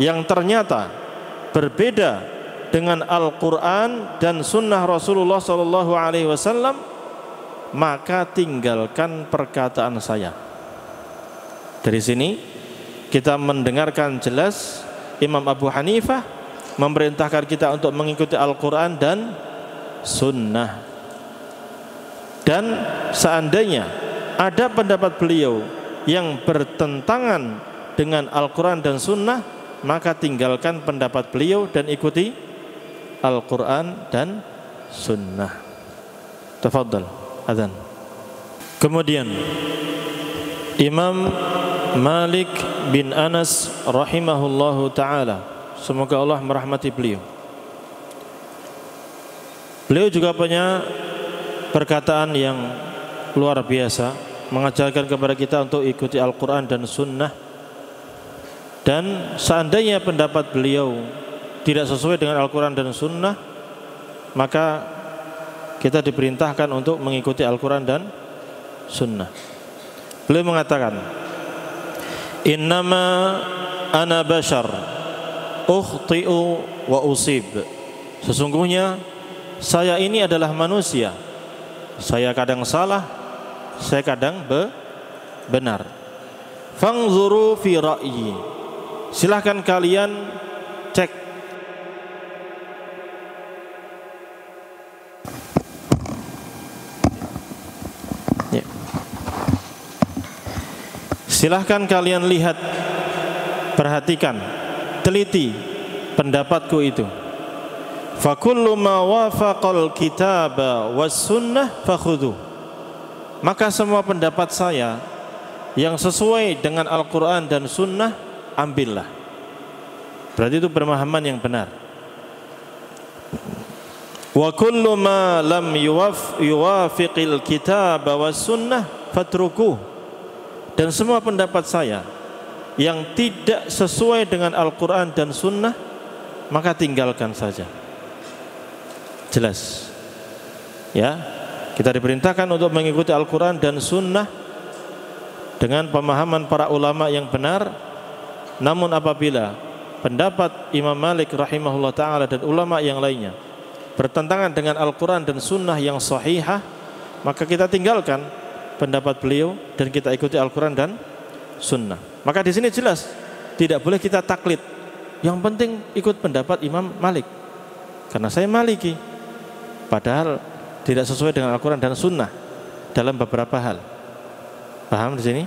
yang ternyata berbeda dengan Al-Quran dan Sunnah Rasulullah sallallahu alaihi wasallam, maka tinggalkan perkataan saya. Dari sini kita mendengarkan jelas Imam Abu Hanifah memerintahkan kita untuk mengikuti Al-Quran dan Sunnah. Dan seandainya ada pendapat beliau yang bertentangan dengan Al-Quran dan Sunnah, maka tinggalkan pendapat beliau dan ikuti Al-Quran dan Sunnah. Tafadhal, adzan. Kemudian Imam Malik bin Anas rahimahullahu ta'ala, semoga Allah merahmati beliau. Beliau juga punya perkataan yang luar biasa, mengajarkan kepada kita untuk ikuti Al-Quran dan Sunnah. Dan seandainya pendapat beliau tidak sesuai dengan Al-Quran dan Sunnah, maka kita diperintahkan untuk mengikuti Al-Quran dan Sunnah. Beliau mengatakan, innama ana bashar ukhti'u wa usib. Sesungguhnya saya ini adalah manusia, saya kadang salah, saya kadang benar. Fangzuru fi ra'yi, silahkan kalian cek. Ya. Silahkan kalian lihat, perhatikan, teliti pendapatku itu. Fakullu ma wafaqal kitaba was sunnah fakhudhu. Maka semua pendapat saya yang sesuai dengan Al-Quran dan Sunnah, ambillah. Berarti itu pemahaman yang benar. Wa kullu ma lam yuwafiqil kitaba was sunnah fatrukuh. Dan semua pendapat saya yang tidak sesuai dengan Al-Quran dan Sunnah, maka tinggalkan saja. Jelas ya, kita diperintahkan untuk mengikuti Al-Quran dan Sunnah dengan pemahaman para ulama yang benar. Namun apabila pendapat Imam Malik rahimahullah ta'ala dan ulama yang lainnya bertentangan dengan Al-Quran dan Sunnah yang sahihah, maka kita tinggalkan pendapat beliau dan kita ikuti Al-Quran dan Sunnah. Maka di sini jelas tidak boleh kita taklid. Yang penting ikut pendapat Imam Malik karena saya Maliki, padahal tidak sesuai dengan Al-Quran dan Sunnah dalam beberapa hal. Paham di sini?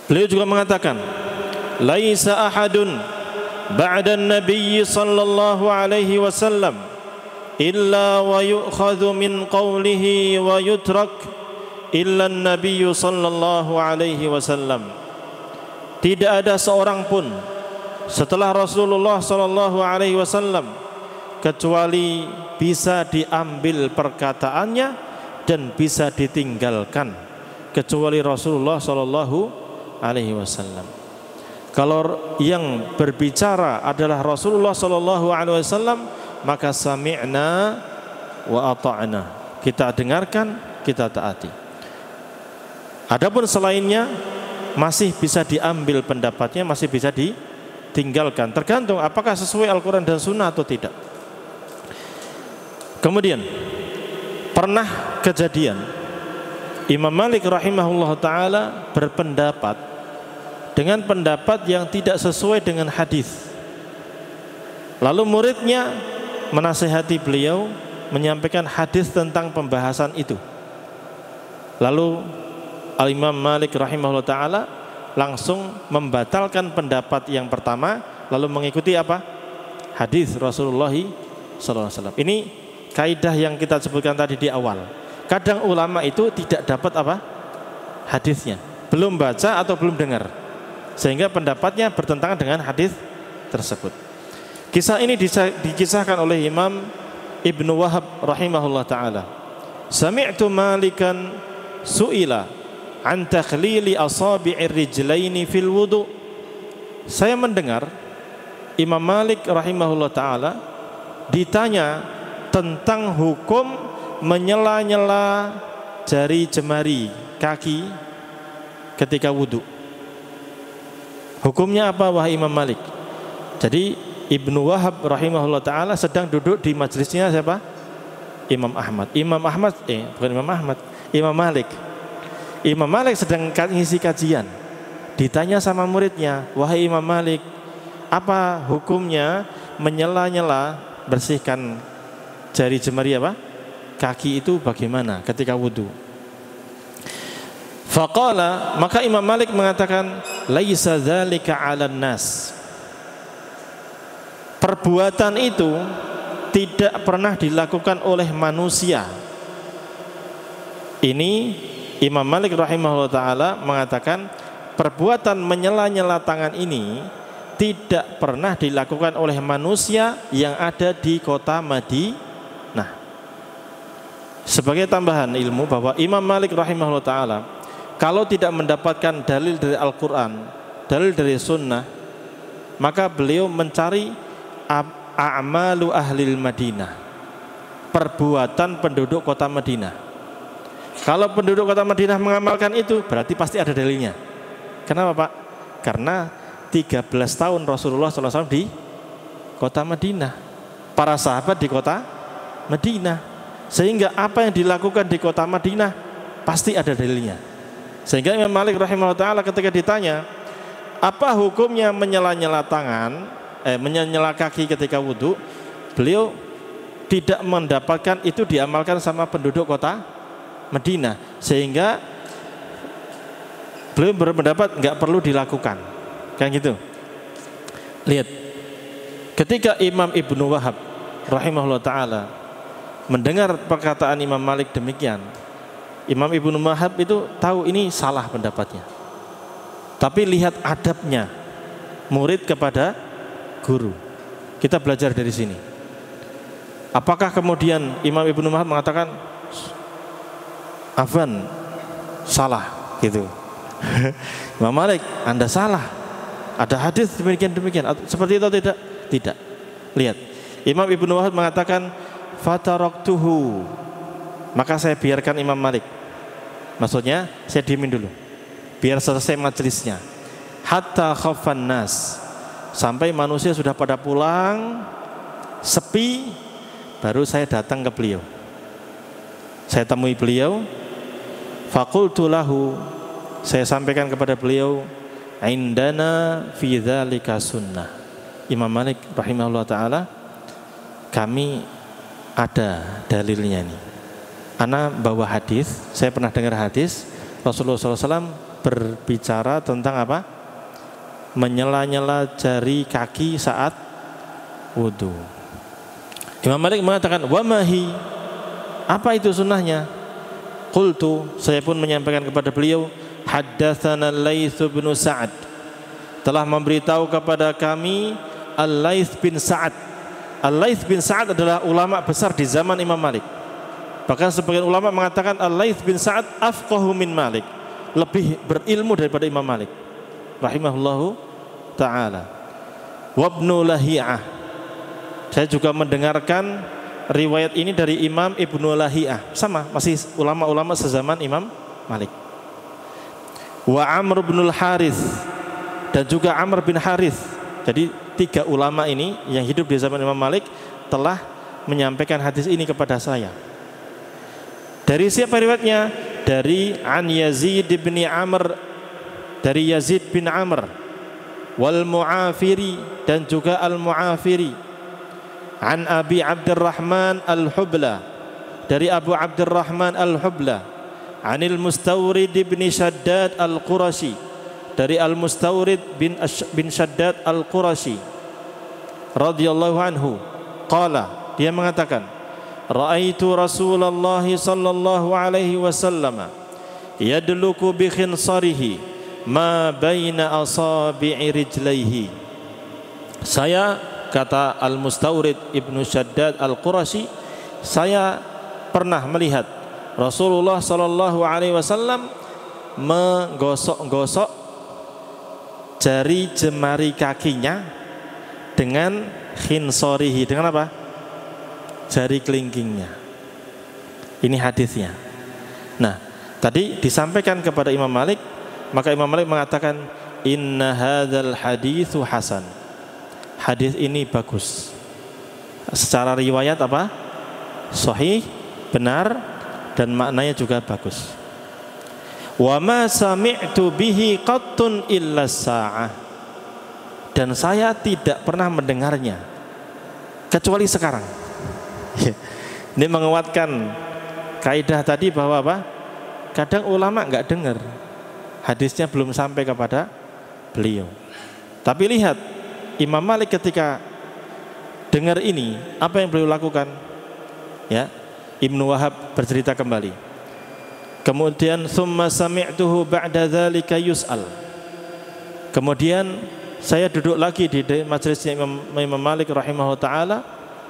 Beliau juga mengatakan, laisa ahadun ba'da an-nabiy sallallahu alaihi wasallam illa wa yu'khadhu min qawlihi wa yutrak illa an-nabiy sallallahu alaihi wasallam. Tidak ada seorang pun setelah Rasulullah sallallahu alaihi wasallam kecuali bisa diambil perkataannya dan bisa ditinggalkan, kecuali Rasulullah sallallahu alaihi wasallam. Kalau yang berbicara adalah Rasulullah sallallahu alaihi wasallam, maka sami'na wa ata'na, kita dengarkan, kita taati. Adapun selainnya masih bisa diambil pendapatnya, masih bisa ditinggalkan, tergantung apakah sesuai Al-Quran dan Sunnah atau tidak. Kemudian pernah kejadian Imam Malik rahimahullah ta'ala berpendapat dengan pendapat yang tidak sesuai dengan hadis. Lalu muridnya menasihati beliau, menyampaikan hadis tentang pembahasan itu. Lalu Al-Imam Malik rahimahullah ta'ala langsung membatalkan pendapat yang pertama, lalu mengikuti apa? Hadis Rasulullah SAW. Ini kaidah yang kita sebutkan tadi di awal. Kadang ulama itu tidak dapat apa? Hadisnya, belum baca atau belum dengar, sehingga pendapatnya bertentangan dengan hadis tersebut. Kisah ini dikisahkan oleh Imam Ibnu Wahab rahimahullah ta'ala. Sami'tu Malikan su'ila an takhlili asabi'ir rijlaini fil wudu. Saya mendengar Imam Malik rahimahullah ta'ala ditanya tentang hukum menyela-nyela jari jemari kaki ketika wudu. Hukumnya apa wahai Imam Malik? Jadi Ibnu Wahab rahimahullah ta'ala sedang duduk di majelisnya siapa? Imam Ahmad. Imam Malik sedang ngisi kajian. ditanya sama muridnya, wahai Imam Malik, apa hukumnya menyela-nyela bersihkan jari jemari apa? Kaki itu bagaimana ketika wudu? Faqala, maka Imam Malik mengatakan, laisa dzalika 'alan nas. Perbuatan itu tidak pernah dilakukan oleh manusia. Ini Imam Malik rahimahullah ta'ala mengatakan perbuatan menyela-nyela tangan ini tidak pernah dilakukan oleh manusia yang ada di kota Madinah. Sebagai tambahan ilmu bahwa Imam Malik rahimahullah ta'ala kalau tidak mendapatkan dalil dari Al-Quran, dalil dari Sunnah, maka beliau mencari a'malu ahlil Madinah, perbuatan penduduk kota Madinah. Kalau penduduk kota Madinah mengamalkan itu, berarti pasti ada dalilnya. Kenapa Pak? Karena 13 tahun Rasulullah SAW di kota Madinah, para sahabat di kota Madinah, sehingga apa yang dilakukan di kota Madinah pasti ada dalilnya. Sehingga Imam Malik rahimahullah ta'ala ketika ditanya apa hukumnya menyela-nyela tangan, menyela kaki ketika wudhu, beliau tidak mendapatkan itu diamalkan sama penduduk kota Madinah, sehingga beliau berpendapat nggak perlu dilakukan, kan gitu. Lihat, ketika Imam Ibnu Wahab rahimahullah ta'ala mendengar perkataan Imam Malik demikian, Imam Ibnu Wahab itu tahu ini salah pendapatnya, tapi lihat adabnya murid kepada guru. Kita belajar dari sini. Apakah kemudian Imam Ibnu Wahab mengatakan Afwan, salah gitu. Imam Malik, Anda salah. Ada hadis demikian. Seperti itu tidak? Tidak. Lihat, Imam Ibnu Wahab mengatakan fataraktuhu, maka saya biarkan Imam Malik. Maksudnya saya diemin dulu, biar selesai majelisnya. Hatta khaffan nas, sampai manusia sudah pada pulang, sepi, baru saya datang ke beliau. Saya temui beliau. Faqultu lahu, saya sampaikan kepada beliau, indana fi dzalika sunnah. Imam Malik rahimahullah ta'ala, kami ada dalilnya nih. Ana bawa hadis, saya pernah dengar hadis Rasulullah SAW berbicara tentang apa? Menyela-nyela jari kaki saat wudu. Imam Malik mengatakan, wa mahi, apa itu sunnahnya? Qultu, saya pun menyampaikan kepada beliau, haddatsana Al-Laits bin Sa'ad, telah memberitahu kepada kami Al-Laits bin Sa'ad. Al-Laits bin Sa'ad adalah ulama besar di zaman Imam Malik. Bahkan sebagian ulama mengatakan Al-Laits bin Sa'ad afqahu min Malik, lebih berilmu daripada Imam Malik rahimahullahu ta'ala. Wabnu Lahiyah, saya juga mendengarkan riwayat ini dari Imam Ibnu Lahiyah, sama, masih ulama-ulama sezaman Imam Malik. Wa Amr bin Al-Harith, dan juga Amr bin Harith. Jadi 3 ulama ini yang hidup di zaman Imam Malik telah menyampaikan hadis ini kepada saya. Dari siapa riwayatnya? Dari An Yazid bin Amr, dari Yazid bin Amr, wal Mu'afiri, dan juga Al-Mu'afiri. An Abi Abdurrahman Al-Hubla, dari Abu Abdurrahman Al-Hubla. Anil Mustawrid bin Shaddad Al-Qurashi, dari Al-Mustawrid bin Shaddad Al-Qurashi radhiyallahu anhu. Qala, dia mengatakan, ra'aitu Rasulullah sallallahu alaihi wasallam yadluku bi khinsarihi ma baina asabi'i rijlaihi. Saya, kata Al-Mustawrid ibnu Shaddad Al-Qurashi, saya pernah melihat Rasulullah sallallahu alaihi wasallam menggosok-gosok jari jemari kakinya dengan khinsarihi, dengan apa? Jari kelingkingnya. Ini hadisnya. Nah, tadi disampaikan kepada Imam Malik, maka Imam Malik mengatakan inna hadzal haditsu hasan. Hadis ini bagus. Secara riwayat apa? Sahih, benar, dan maknanya juga bagus. Wa ma sami'tu bihi qattun illa sa'ah. Dan saya tidak pernah mendengarnya kecuali sekarang. Ini menguatkan kaidah tadi bahwa apa? Kadang ulama enggak dengar, hadisnya belum sampai kepada beliau. Tapi lihat Imam Malik ketika dengar ini, apa yang beliau lakukan? Ya, Ibnu Wahab bercerita kembali. Kemudian summa sami'tuhu ba'da dzalika yus'al. Kemudian saya duduk lagi di majelisnya Imam Malik rahimahullah taala,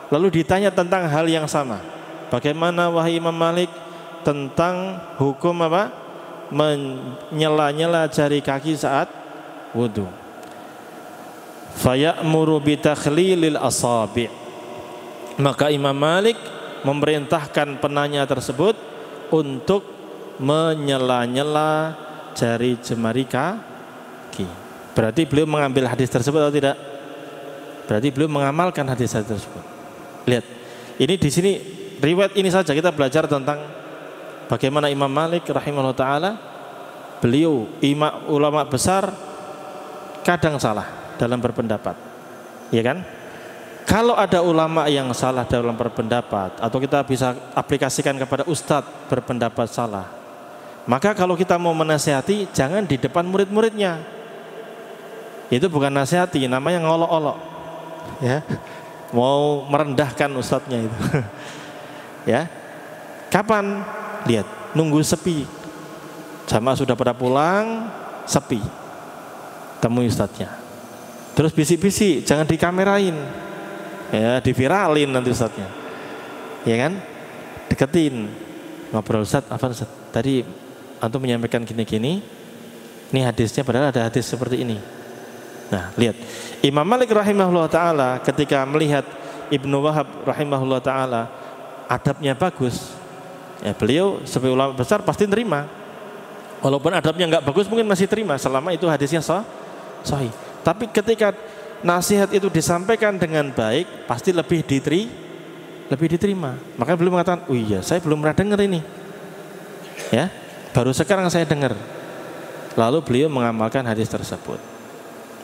lalu ditanya tentang hal yang sama. Bagaimana wahai Imam Malik tentang hukum apa? Menyela-nyela jari kaki saat wudu. Faya'muru bitakhlilil asabi'. Maka Imam Malik memerintahkan penanya tersebut untuk menyela-nyela jari jemari kaki. Berarti beliau mengambil hadis tersebut atau tidak? Berarti beliau mengamalkan hadis tersebut. Lihat, ini di sini riwayat ini saja kita belajar tentang bagaimana Imam Malik rahimahullah taala, beliau ulama besar kadang salah dalam berpendapat, ya kan? Kalau ada ulama yang salah dalam berpendapat, atau kita bisa aplikasikan kepada ustadz berpendapat salah, maka kalau kita mau menasihati jangan di depan murid-muridnya. Itu bukan nasihati, namanya ngolok-olok, ya, mau merendahkan ustadznya itu. Ya, kapan? Lihat, nunggu sepi, jamaah sudah pada pulang, sepi, temui ustadznya. Terus bisik-bisik, jangan dikamerain, ya, diviralin nanti ustadznya, ya kan? Deketin, ngobrol, Ustadz, apa Ustadz? Tadi antum menyampaikan gini-gini, ini hadisnya padahal ada hadis seperti ini. Nah, lihat, Imam Malik rahimahullah taala ketika melihat Ibnu Wahab rahimahullah taala adabnya bagus, ya beliau sebagai ulama besar pasti terima. Walaupun adabnya nggak bagus mungkin masih terima selama itu hadisnya sahih. Tapi ketika nasihat itu disampaikan dengan baik pasti lebih diterima. Maka beliau mengatakan, oh iya saya belum pernah dengar ini, ya baru sekarang saya dengar. Lalu beliau mengamalkan hadis tersebut.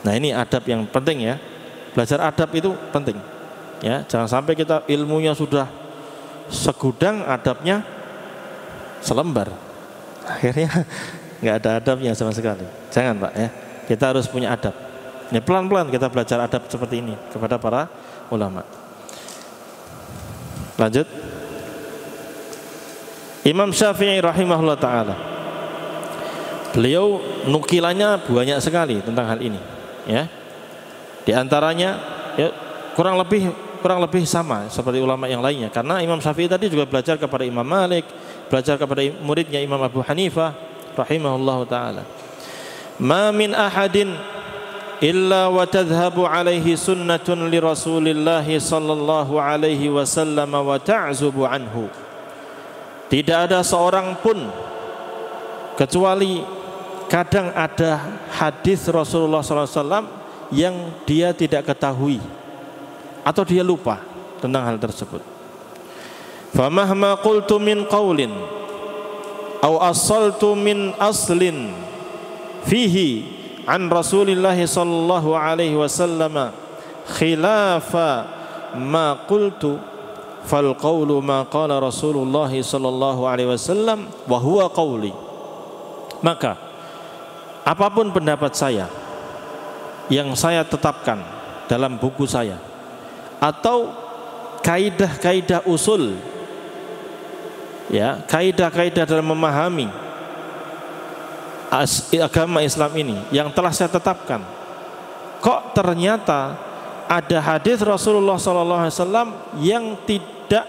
Nah ini adab yang penting ya, belajar adab itu penting ya. Jangan sampai kita ilmunya sudah segudang, adabnya selembar, akhirnya nggak ada adabnya sama sekali. Jangan Pak ya, kita harus punya adab. Ini pelan-pelan kita belajar adab seperti ini kepada para ulama. Lanjut, Imam Syafi'i rahimahullah ta'ala, beliau nukilannya banyak sekali tentang hal ini, ya. Di antaranya ya, kurang lebih sama seperti ulama yang lainnya. Karena Imam Syafi'i tadi juga belajar kepada Imam Malik, belajar kepada muridnya Imam Abu Hanifah rahimahullah ta'ala. Ma min ahadin illa wa tadhhabu alaihi sunnatun li Rasulillah sallallahu alaihi wasallam wa ta'zubu anhu. Tidak ada seorang pun kecuali kadang ada hadis Rasulullah sallallahu alaihi wasallam yang dia tidak ketahui atau dia lupa tentang hal tersebut. Famahma qultu min qaulin aw asaltu min aslin fihi an Rasulillah sallallahu alaihi wasallam khilafa ma qultu fal qawlu ma qala Rasulullah sallallahu alaihi wasallam wa huwa qawli. Maka apapun pendapat saya yang saya tetapkan dalam buku saya atau kaidah-kaidah usul, ya, kaidah-kaidah dalam memahami agama Islam ini yang telah saya tetapkan, kok ternyata ada hadis Rasulullah SAW yang tidak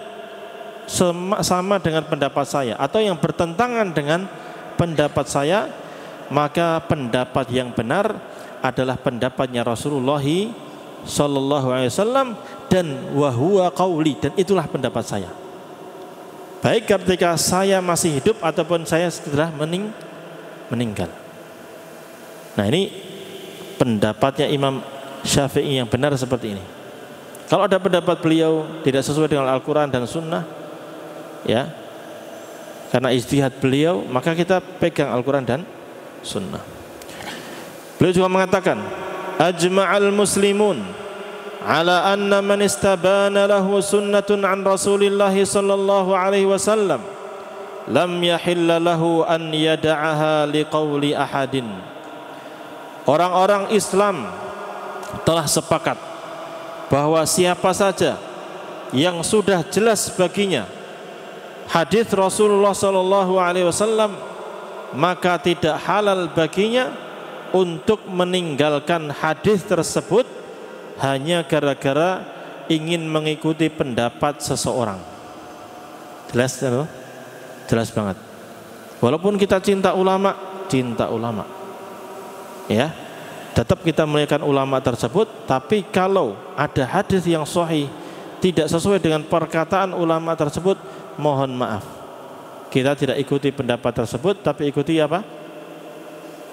sama dengan pendapat saya atau yang bertentangan dengan pendapat saya, maka pendapat yang benar adalah pendapatnya Rasulullah SAW dan wahwa qauli, dan itulah pendapat saya, baik ketika saya masih hidup ataupun saya setelah meninggal. Nah ini pendapatnya Imam Syafi'i yang benar seperti ini. Kalau ada pendapat beliau tidak sesuai dengan Al-Quran dan Sunnah, ya Karena ijtihad beliau, maka kita pegang Al-Quran dan Sunnah. Beliau juga mengatakan, ajma'al muslimun ala anna man istabana lahu sunnatun an Rasulillahi sallallahu alaihi wasallam lam yahilla lahu an yada'aha liqauli ahadin. Orang-orang Islam telah sepakat bahwa siapa saja yang sudah jelas baginya hadis Rasulullah sallallahu alaihi wasallam, maka tidak halal baginya untuk meninggalkan hadis tersebut hanya gara-gara ingin mengikuti pendapat seseorang. Jelas ya? Jelas banget. Walaupun kita cinta ulama, ya, tetap kita memuliakan ulama tersebut. Tapi kalau ada hadis yang sahih tidak sesuai dengan perkataan ulama tersebut, mohon maaf, kita tidak ikuti pendapat tersebut, tapi ikuti apa?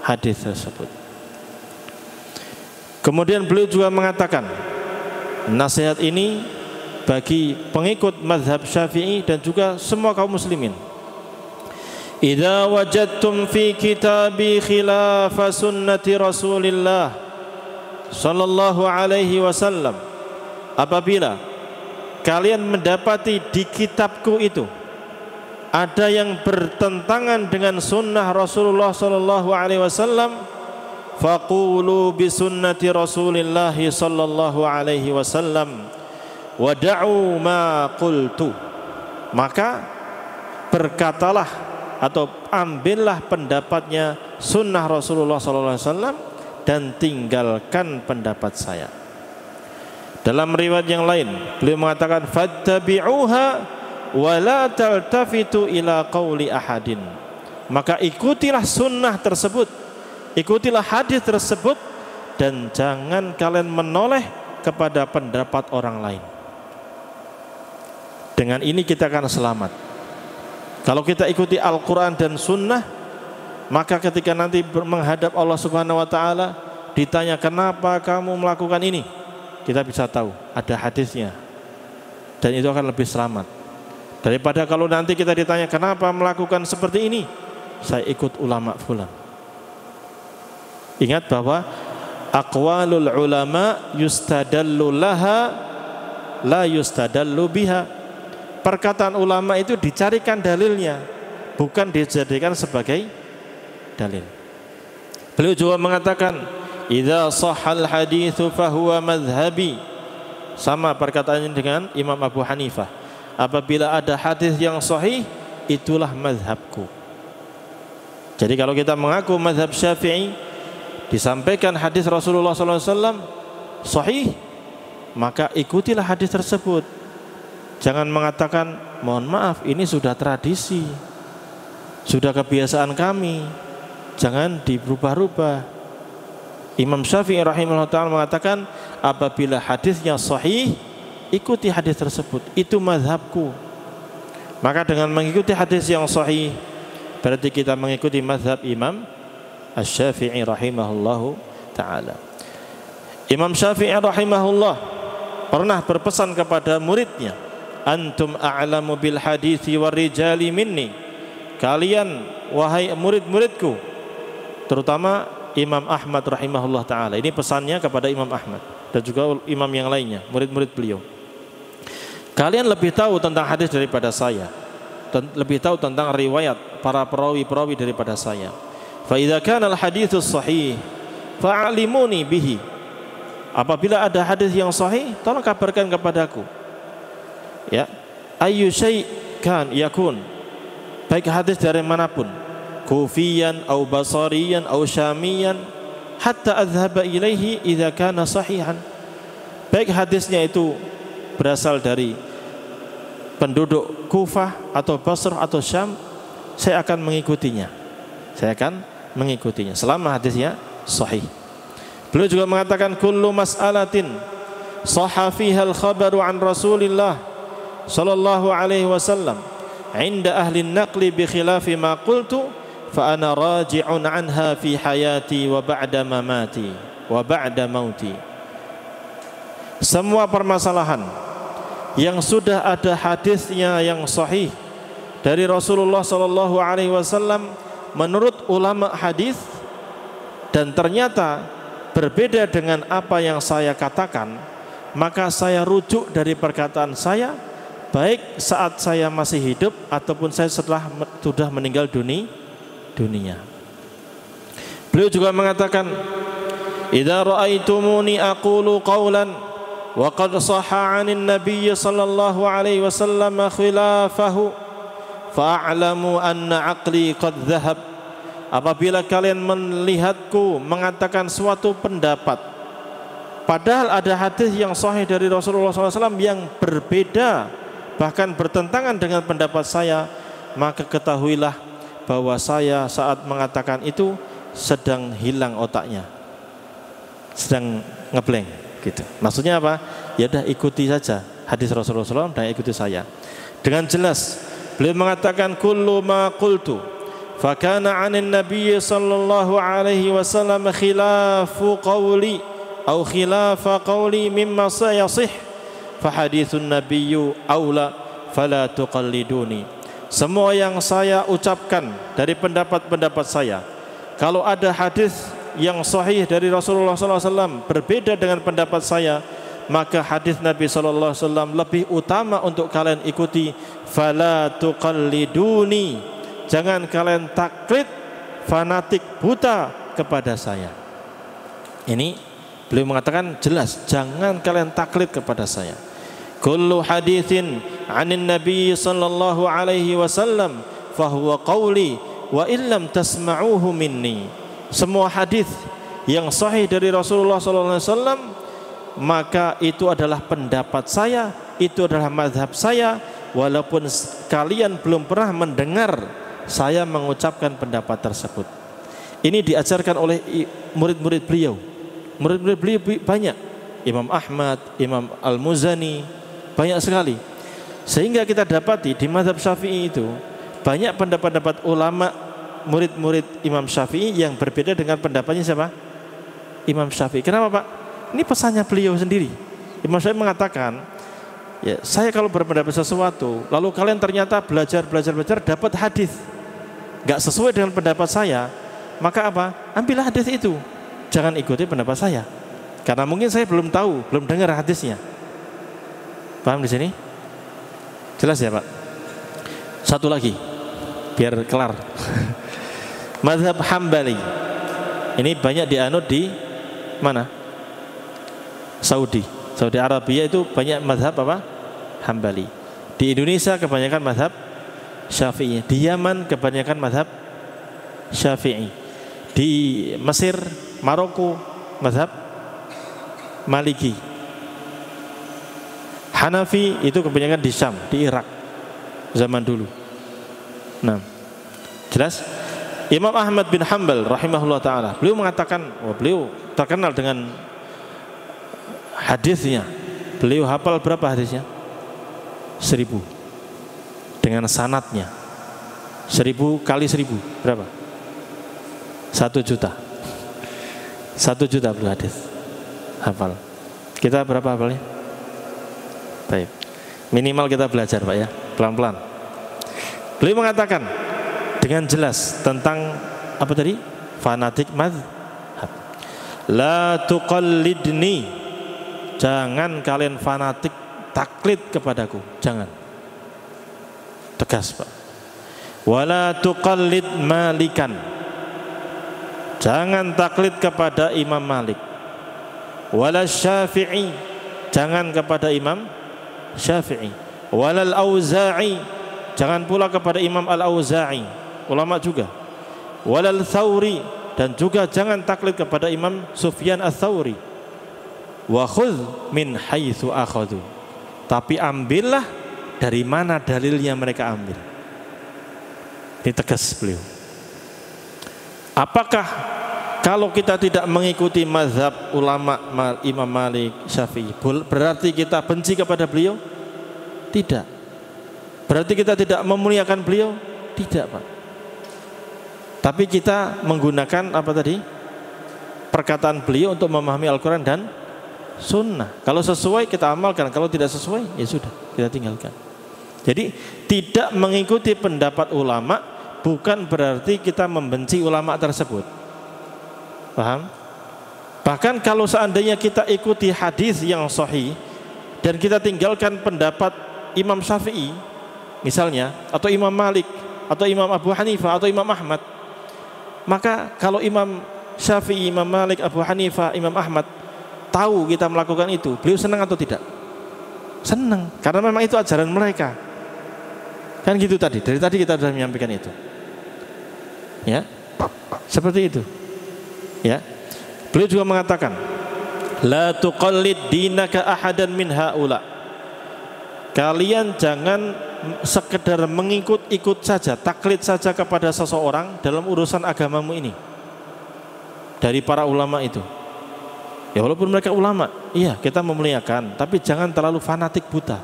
Hadis tersebut. Kemudian beliau juga mengatakan, nasihat ini bagi pengikut mazhab Syafi'i dan juga semua kaum muslimin. Idza wajadtum fi kitabi khilafa sunnati Rasulillah sallallahu alaihi wasallam, apabila kalian mendapati di kitabku itu ada yang bertentangan dengan sunnah Rasulullah sallallahu alaihi wasallam, faqulu bi sunnati Rasulillah sallallahu alaihi wasallam wa da'u ma qultu. Maka berkatalah atau ambillah pendapatnya sunnah Rasulullah sallallahu alaihi wasallam dan tinggalkan pendapat saya. Dalam riwayat yang lain beliau mengatakan, fattabi'uha wa la taltafitu ila qauli ahadin. Maka ikutilah sunnah tersebut, ikutilah hadis tersebut, dan jangan kalian menoleh kepada pendapat orang lain. Dengan ini kita akan selamat. Kalau kita ikuti Al-Quran dan Sunnah, maka ketika nanti menghadap Allah Subhanahu wa ta'ala, ditanya kenapa kamu melakukan ini, kita bisa tahu ada hadisnya, dan itu akan lebih selamat daripada kalau nanti kita ditanya kenapa melakukan seperti ini, saya ikut ulama fulan. Ingat bahwa aqwalul ulama yustadallu laha la yustadallu biha. Perkataan ulama itu dicarikan dalilnya, bukan dijadikan sebagai dalil. Beliau juga mengatakan, idza shahhal haditsu fahuwa madhhabi. Sama perkataannya dengan Imam Abu Hanifah. Apabila ada hadis yang sahih, itulah mazhabku. Jadi kalau kita mengaku mazhab Syafi'i, disampaikan hadis Rasulullah SAW sahih, maka ikutilah hadis tersebut. Jangan mengatakan, mohon maaf, ini sudah tradisi, sudah kebiasaan kami, jangan dirubah-rubah. Imam Syafi'i rahimahullah ta'ala mengatakan, apabila hadisnya sahih, ikuti hadis tersebut, itu mazhabku. Maka dengan mengikuti hadis yang sahih, berarti kita mengikuti mazhab Imam Asy-Syafi'i rahimahullahu ta'ala. Imam Syafi'i rahimahullah pernah berpesan kepada muridnya, antum a'lamu bil hadithi war rijali minni. Kalian wahai murid-muridku, terutama Imam Ahmad rahimahullah ta'ala. Ini pesannya kepada Imam Ahmad dan juga imam yang lainnya, murid-murid beliau. Kalian lebih tahu tentang hadis daripada saya, dan lebih tahu tentang riwayat para perawi-perawi daripada saya. Fa idza kana al haditsus sahih fa'alimuni bihi. Apabila ada hadis yang sahih, tolong kabarkan kepadaku. Ya, ayyu syai' kan yakun, baik hadis dari manapun, kufiyan au basariyan au syamiyan, hatta adhhaba ilaihi idza kana sahihan. Baik hadisnya itu berasal dari penduduk Kufah atau Basrah atau Syam, saya akan mengikutinya. Saya akan mengikutinya selama hadisnya sahih. Beliau juga mengatakan, kullu mas'alatin sahha fiha al-khabaru an Rasulillah sallallahu alaihi wasallam inda ahli an-naqli bi khilafi ma qultu fa ana raji'un anha fi hayati wa ba'da mamati wa ba'da mauti. Semua permasalahan yang sudah ada hadisnya yang sahih dari Rasulullah Shallallahu Alaihi Wasallam menurut ulama hadis dan ternyata berbeda dengan apa yang saya katakan, maka saya rujuk dari perkataan saya, baik saat saya masih hidup ataupun saya setelah sudah meninggal dunia. Beliau juga mengatakan, idza ra'aitumuni aqulu qawlan wa qad sahha 'anil nabiy sallallahu alaihi wasallam khilafahu fa'lamu anna 'aqli qad dhahab. Apabila kalian melihatku mengatakan suatu pendapat padahal ada hadis yang sahih dari Rasulullah SAW yang berbeda bahkan bertentangan dengan pendapat saya, maka ketahuilah bahwa saya saat mengatakan itu sedang hilang otaknya, sedang ngeblank gitu. Maksudnya apa? Ya udah ikuti saja hadis Rasulullah SAW dan ikuti saya. Dengan jelas beliau mengatakan kullu ma qultu fa kana 'anil nabiy sallallahu alaihi wasallam khilafu qawli atau khilafa qawli mimma sayasih fa haditsun nabiyyu aula fala tuqalliduni. Semua yang saya ucapkan dari pendapat-pendapat saya, kalau ada hadis yang sahih dari Rasulullah SAW berbeda dengan pendapat saya, maka hadis Nabi SAW lebih utama untuk kalian ikuti. Fala tuqalliduni, jangan kalian taklid fanatik buta kepada saya. Ini beliau mengatakan jelas, jangan kalian taklid kepada saya. Kullu hadithin 'anin nabiy sallallahu alaihi wasallam fahuwa qawli wa illam tasma'uhu minni. Semua hadis yang sahih dari Rasulullah sallallahu alaihi wasallam maka itu adalah pendapat saya, itu adalah mazhab saya, walaupun kalian belum pernah mendengar saya mengucapkan pendapat tersebut. Ini diajarkan oleh murid-murid beliau. Murid-murid beliau banyak, Imam Ahmad, Imam Al-Muzani, banyak sekali. Sehingga kita dapati di mazhab Syafi'i itu banyak pendapat-pendapat ulama murid-murid Imam Syafi'i yang berbeda dengan pendapatnya siapa? Imam Syafi'i. Kenapa Pak? Ini pesannya beliau sendiri. Imam Syafi'i mengatakan, ya, saya kalau berpendapat sesuatu lalu kalian ternyata belajar dapat hadis gak sesuai dengan pendapat saya, maka apa? Ambillah hadis itu, jangan ikuti pendapat saya, karena mungkin saya belum tahu, belum dengar hadisnya. Paham di sini? Jelas ya Pak? Satu lagi biar kelar. Mazhab Hambali ini banyak dianut di mana? Saudi Arabia itu banyak mazhab apa? Hambali. Di Indonesia kebanyakan mazhab Syafi'i. Di Yaman kebanyakan mazhab Syafi'i. Di Mesir, Maroko mazhab Maliki. Hanafi itu kebanyakan di Syam, di Irak zaman dulu. Nah, jelas. Imam Ahmad bin Hanbal rahimahullah ta'ala, beliau mengatakan, beliau terkenal dengan hadisnya. Beliau hafal berapa hadisnya? 1000 dengan sanatnya. 1000 kali 1000 berapa? 1 juta. 1 juta beliau hadis hafal. Kita berapa hafalnya? Baik. Minimal kita belajar Pak ya, pelan-pelan. Beliau mengatakan dengan jelas tentang apa tadi? Fanatik mazhab. La tuqallidni, jangan kalian fanatik taklid kepadaku, jangan. Tegas Pak. Wala tuqallid Malikan, jangan taklid kepada Imam Malik. Wala Syafi'i, jangan kepada Imam Syafi'i. Walal Auza'i, jangan pula kepada Imam Al-Auza'i, ulama juga. Walal Thawri, dan juga jangan taklid kepada Imam Sufyan Ats-Tsauri. Wa khudh min haitsu akhadhu, tapi ambillah dari mana dalilnya mereka ambil. Ini tegas beliau. Apakah kalau kita tidak mengikuti mazhab ulama Imam Malik, Syafi'i, berarti kita benci kepada beliau? Tidak. Berarti kita tidak memuliakan beliau? Tidak Pak. Tapi kita menggunakan apa tadi? Perkataan beliau untuk memahami Al-Quran dan Sunnah. Kalau sesuai kita amalkan, kalau tidak sesuai ya sudah, kita tinggalkan. Jadi tidak mengikuti pendapat ulama bukan berarti kita membenci ulama tersebut. Paham? Bahkan kalau seandainya kita ikuti hadis yang sahih dan kita tinggalkan pendapat Imam Syafi'i misalnya, atau Imam Malik, atau Imam Abu Hanifah, atau Imam Ahmad, maka kalau Imam Syafi'i, Imam Malik, Abu Hanifah, Imam Ahmad tahu kita melakukan itu, beliau senang atau tidak? Senang, karena memang itu ajaran mereka. Kan gitu tadi, dari tadi kita sudah menyampaikan itu. Ya, seperti itu. Ya, beliau juga mengatakan, la tuqallid dinaka ahadan min haula. Kalian jangan sekedar mengikut-ikut saja, taklid saja kepada seseorang dalam urusan agamamu ini. Dari para ulama itu. Ya walaupun mereka ulama, iya kita memuliakan, tapi jangan terlalu fanatik buta.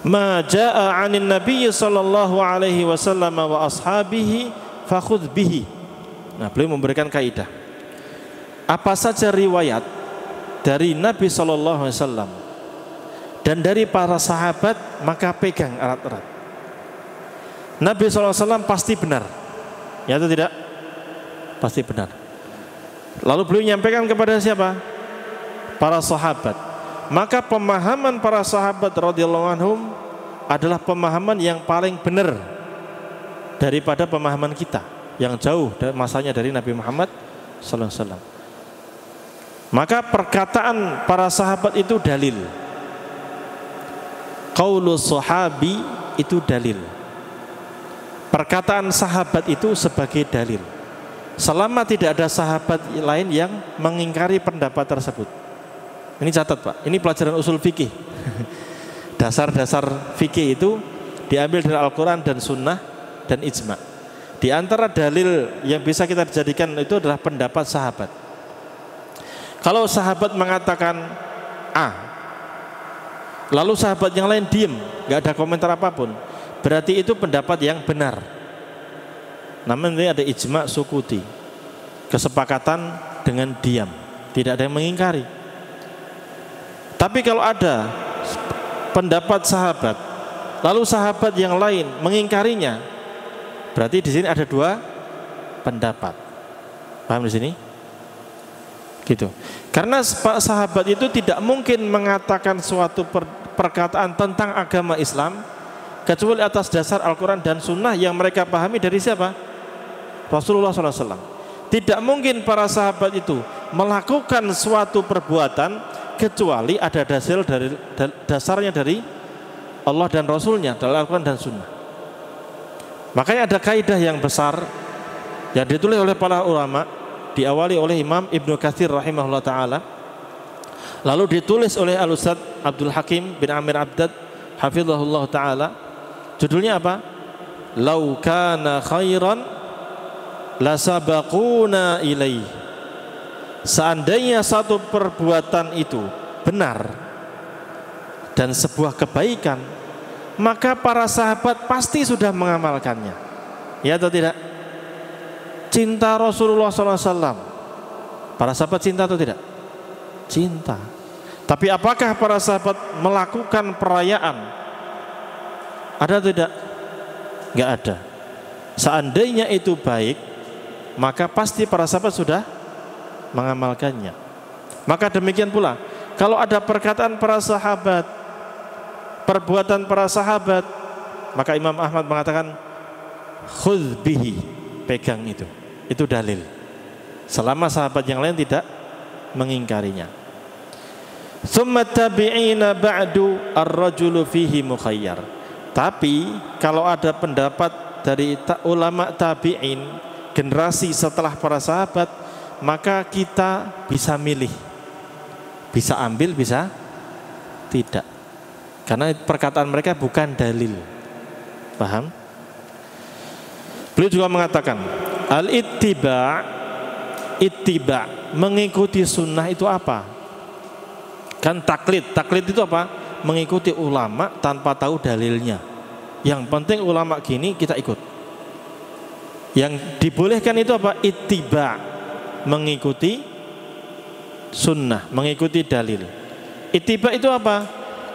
Ma jaa 'anin nabiy sallallahu alaihi wasallam wa ashabihi fakhudh bihi. Nah, beliau memberikan kaidah. Apa saja riwayat dari Nabi sallallahu alaihi wasallam dan dari para sahabat, maka pegang erat-erat. Nabi SAW pasti benar, ya atau tidak? Pasti benar. Lalu beliau menyampaikan kepada siapa? Para sahabat. Maka pemahaman para sahabat radhiyallahu anhum adalah pemahaman yang paling benar daripada pemahaman kita yang jauh masanya dari Nabi Muhammad SAW. Maka perkataan para sahabat itu dalil. Qaulus sahabi itu dalil. Perkataan sahabat itu sebagai dalil. Selama tidak ada sahabat lain yang mengingkari pendapat tersebut. Ini catat Pak, ini pelajaran usul fikih. Dasar-dasar fikih itu diambil dari Al-Quran dan Sunnah dan Ijma. Di antara dalil yang bisa kita jadikan itu adalah pendapat sahabat. Kalau sahabat mengatakan A, lalu sahabat yang lain diem, gak ada komentar apapun, berarti itu pendapat yang benar. Namun ini ada ijma sukuti, kesepakatan dengan diam, tidak ada yang mengingkari. Tapi kalau ada pendapat sahabat, lalu sahabat yang lain mengingkarinya, berarti di sini ada dua pendapat. Paham di sini? Gitu. Karena sahabat itu tidak mungkin mengatakan suatu perkataan tentang agama Islam kecuali atas dasar Al-Quran dan Sunnah yang mereka pahami dari siapa? Rasulullah SAW. Tidak mungkin para sahabat itu melakukan suatu perbuatan kecuali ada dasarnya dari Allah dan Rasulnya dalam Al-Quran dan Sunnah. Makanya ada kaidah yang besar yang ditulis oleh para ulama, diawali oleh Imam Ibnu Katsir rahimahullah ta'ala, lalu ditulis oleh Al-Ustaz Abdul Hakim bin Amir Abdad hafizahullah ta'ala. Judulnya apa? Lau kana khairan lasabaquna ilaih. Seandainya satu perbuatan itu benar dan sebuah kebaikan, maka para sahabat pasti sudah mengamalkannya. Ya atau tidak? Cinta Rasulullah SAW, para sahabat cinta atau tidak? Cinta. Tapi apakah para sahabat melakukan perayaan? Ada atau tidak? Enggak ada. Seandainya itu baik, maka pasti para sahabat sudah mengamalkannya. Maka demikian pula, kalau ada perkataan para sahabat, perbuatan para sahabat, maka Imam Ahmad mengatakan khudh bihi, pegang itu dalil. Selama sahabat yang lain tidak mengingkarinya. Tsumma tabi'ina ba'du ar-rajulu fihi mukhayyar. Tapi kalau ada pendapat dari ulama tabi'in, generasi setelah para sahabat, maka kita bisa milih, bisa ambil, bisa tidak, karena perkataan mereka bukan dalil. Paham? Beliau juga mengatakan al-ittiba', mengikuti sunnah itu apa? Kan taklid itu apa? Mengikuti ulama tanpa tahu dalilnya. Yang penting ulama gini kita ikut. Yang dibolehkan itu apa? Ittiba', mengikuti sunnah, mengikuti dalil. Ittiba' itu apa?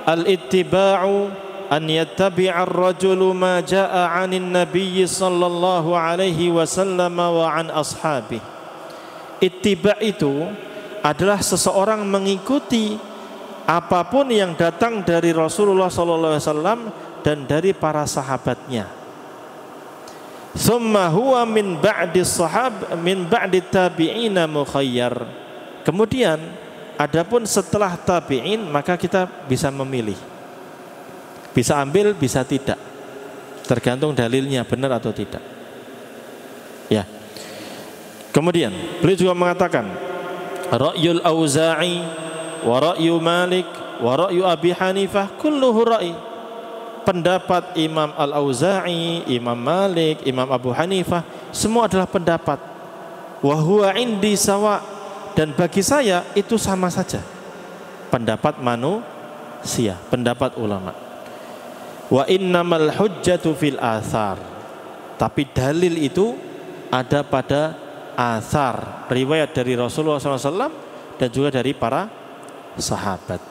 Al-ittiba'u an yattabi'a ar-rajulu ma jaa'a 'anin nabiy sallallahu alaihi wasallam wa 'an ashabihi. Ittiba' itu adalah seseorang mengikuti apapun yang datang dari Rasulullah sallallahu alaihi wasallam dan dari para sahabatnya. Tsumma huwa min ba'di tabi'ina mukhayyar. Kemudian adapun setelah tabi'in maka kita bisa memilih. Bisa ambil, bisa tidak. Tergantung dalilnya benar atau tidak. Ya. Kemudian beliau juga mengatakan ra'yul Auza'i wa ra'yu Malik wa ra'yu Abi Hanifah kulluhu ra'i. Pendapat Imam Al-Auza'i, Imam Malik, Imam Abu Hanifah semua adalah pendapat. Wa huwa indi sawa, dan bagi saya itu sama saja. Pendapat manusia, pendapat ulama. Wa innamal hujjatu fil athar. Tapi dalil itu ada pada athar, riwayat dari Rasulullah SAW dan juga dari para sahabat.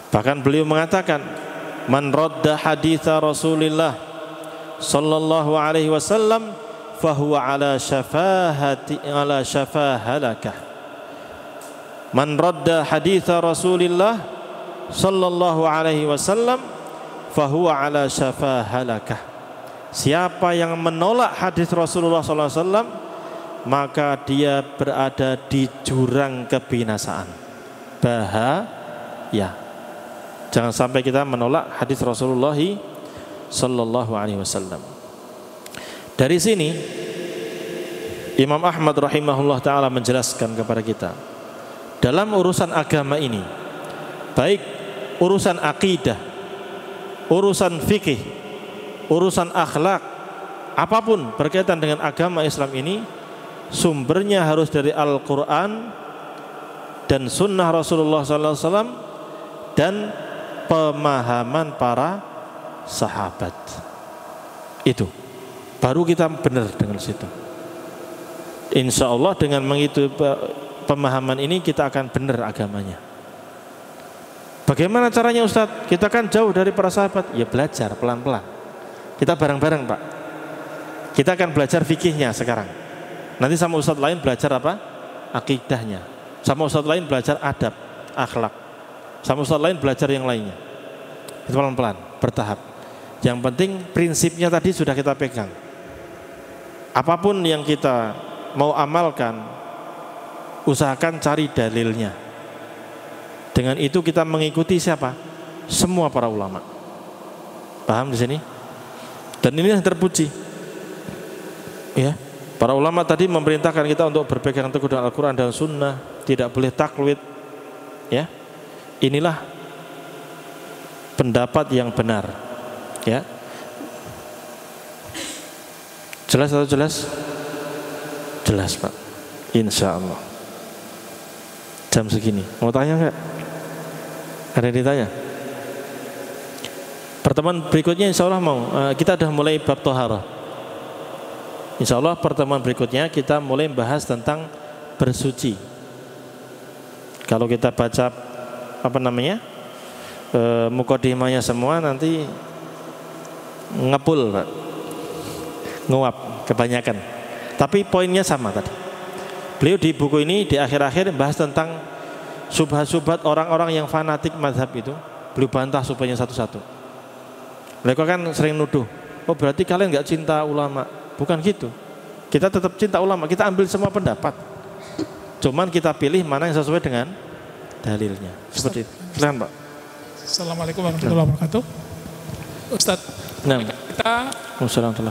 Bahkan beliau mengatakan, man radda haditha Rasulillah sallallahu alaihi wasallam fahuwa ala syafa halakah. Man radda haditha Rasulillah sallallahu alaihi wasallam fahuwa ala syafa halakah. Siapa yang menolak hadis Rasulullah sallallahu alaihi wasallam maka dia berada di jurang kebinasaan. Bahaya. Jangan sampai kita menolak hadis Rasulullah sallallahu alaihi wasallam. Dari sini Imam Ahmad rahimahullah taala menjelaskan kepada kita, dalam urusan agama ini, baik urusan akidah, urusan fikih, urusan akhlak, apapun berkaitan dengan agama Islam ini, sumbernya harus dari Al-Quran dan Sunnah Rasulullah sallallahu alaihi wasallam dan pemahaman para sahabat. Itu baru kita benar dengan situ. Insya Allah dengan mengikuti pemahaman ini kita akan benar agamanya. Bagaimana caranya Ustadz? Kita kan jauh dari para sahabat. Ya belajar pelan-pelan. Kita bareng-bareng Pak. Kita akan belajar fikihnya sekarang. Nanti sama Ustadz lain belajar apa? Akidahnya. Sama Ustadz lain belajar adab, akhlak. Sama Ustadz lain belajar yang lainnya. Itu pelan-pelan, bertahap. Yang penting prinsipnya tadi sudah kita pegang. Apapun yang kita mau amalkan, usahakan cari dalilnya. Dengan itu kita mengikuti siapa? Semua para ulama. Paham di sini? Dan ini yang terpuji. Ya, para ulama tadi memerintahkan kita untuk berpegang teguh dengan Al-Quran dan Sunnah, tidak boleh taklid. Ya, inilah pendapat yang benar. Ya, jelas atau jelas? Jelas Pak, insya Allah. Jam segini, mau tanya nggak? Ada yang ditanya? Pertemuan berikutnya insya Allah mau kita sudah mulai bab toharah. Insya Allah pertemuan berikutnya kita mulai bahas tentang bersuci. Kalau kita baca apa namanya mukadimahnya semua nanti ngepul Pak, nguap kebanyakan. Tapi poinnya sama tadi. Beliau di buku ini di akhir-akhir bahas tentang subhat-subhat orang-orang yang fanatik mazhab itu. Beliau bantah subhatnya satu-satu. Mereka kan sering nuduh, oh berarti kalian nggak cinta ulama. Bukan gitu. Kita tetap cinta ulama. Kita ambil semua pendapat. Cuman kita pilih mana yang sesuai dengan dalilnya. Seperti itu. Silakan Pak. Assalamualaikum warahmatullahi wabarakatuh. Ustadz, kita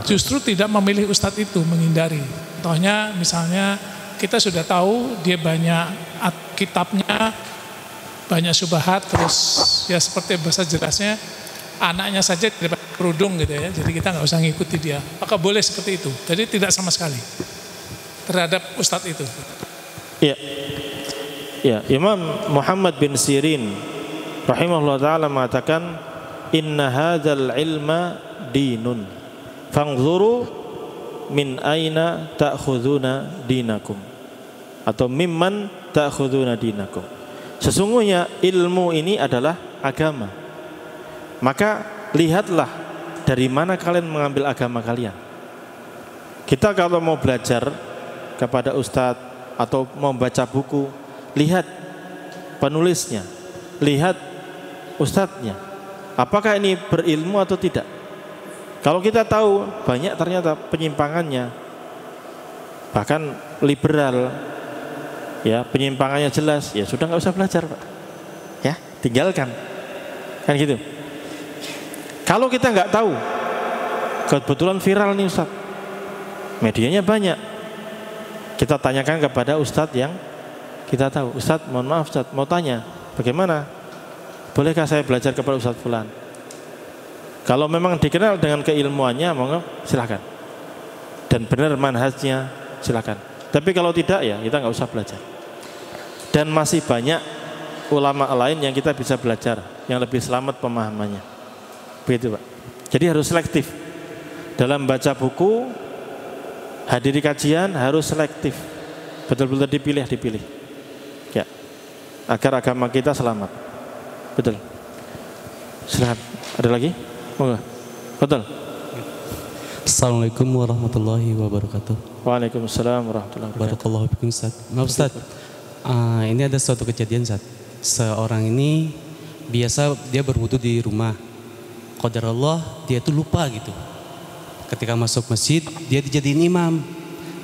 justru tidak memilih Ustadz itu, menghindari. Contohnya misalnya kita sudah tahu dia banyak kitabnya, banyak syubhat, terus ya seperti bahasa jelasnya anaknya saja tidak pakai kerudung gitu ya, jadi kita nggak usah ngikuti dia. Maka boleh seperti itu. Jadi tidak sama sekali terhadap Ustadz itu. Ya, ya, Imam Muhammad bin Sirin rahimahullah taala mengatakan, inna hadzal ilma dinun, fangzuru min aina ta'khuduna dinakum, atau mimman ta'khuduna dinakum. Sesungguhnya ilmu ini adalah agama. Maka lihatlah dari mana kalian mengambil agama kalian. Kita kalau mau belajar kepada ustadz atau mau baca buku, lihat penulisnya, lihat ustadznya, apakah ini berilmu atau tidak. Kalau kita tahu banyak ternyata penyimpangannya, bahkan liberal, ya penyimpangannya jelas, ya sudah nggak usah belajar, Pak. Ya, tinggalkan, kan gitu. Kalau kita nggak tahu, kebetulan viral nih Ustadz, medianya banyak, kita tanyakan kepada Ustadz yang kita tahu. Ustadz, mohon maaf Ustadz, mau tanya, bagaimana? Bolehkah saya belajar kepada Ustadz Fulan? Kalau memang dikenal dengan keilmuannya, monggo silakan. Dan benar manhajnya, silakan. Tapi kalau tidak, ya kita nggak usah belajar. Dan masih banyak ulama lain yang kita bisa belajar, yang lebih selamat pemahamannya. Begitu Pak. Jadi harus selektif. Dalam baca buku, hadiri kajian harus selektif. Betul-betul dipilih. Ya. Agar agama kita selamat. Betul. Silakan. Ada lagi? Moga. Betul. Assalamualaikum warahmatullahi wabarakatuh. Waalaikumsalam warahmatullahi wabarakatuh. Barakallahu fikum Ustaz. Maaf Ustaz. Ini ada suatu kejadian Ustaz. Seorang ini biasa dia berwudu di rumah. Qadarullah dia itu lupa gitu. Ketika masuk masjid dia dijadiin imam.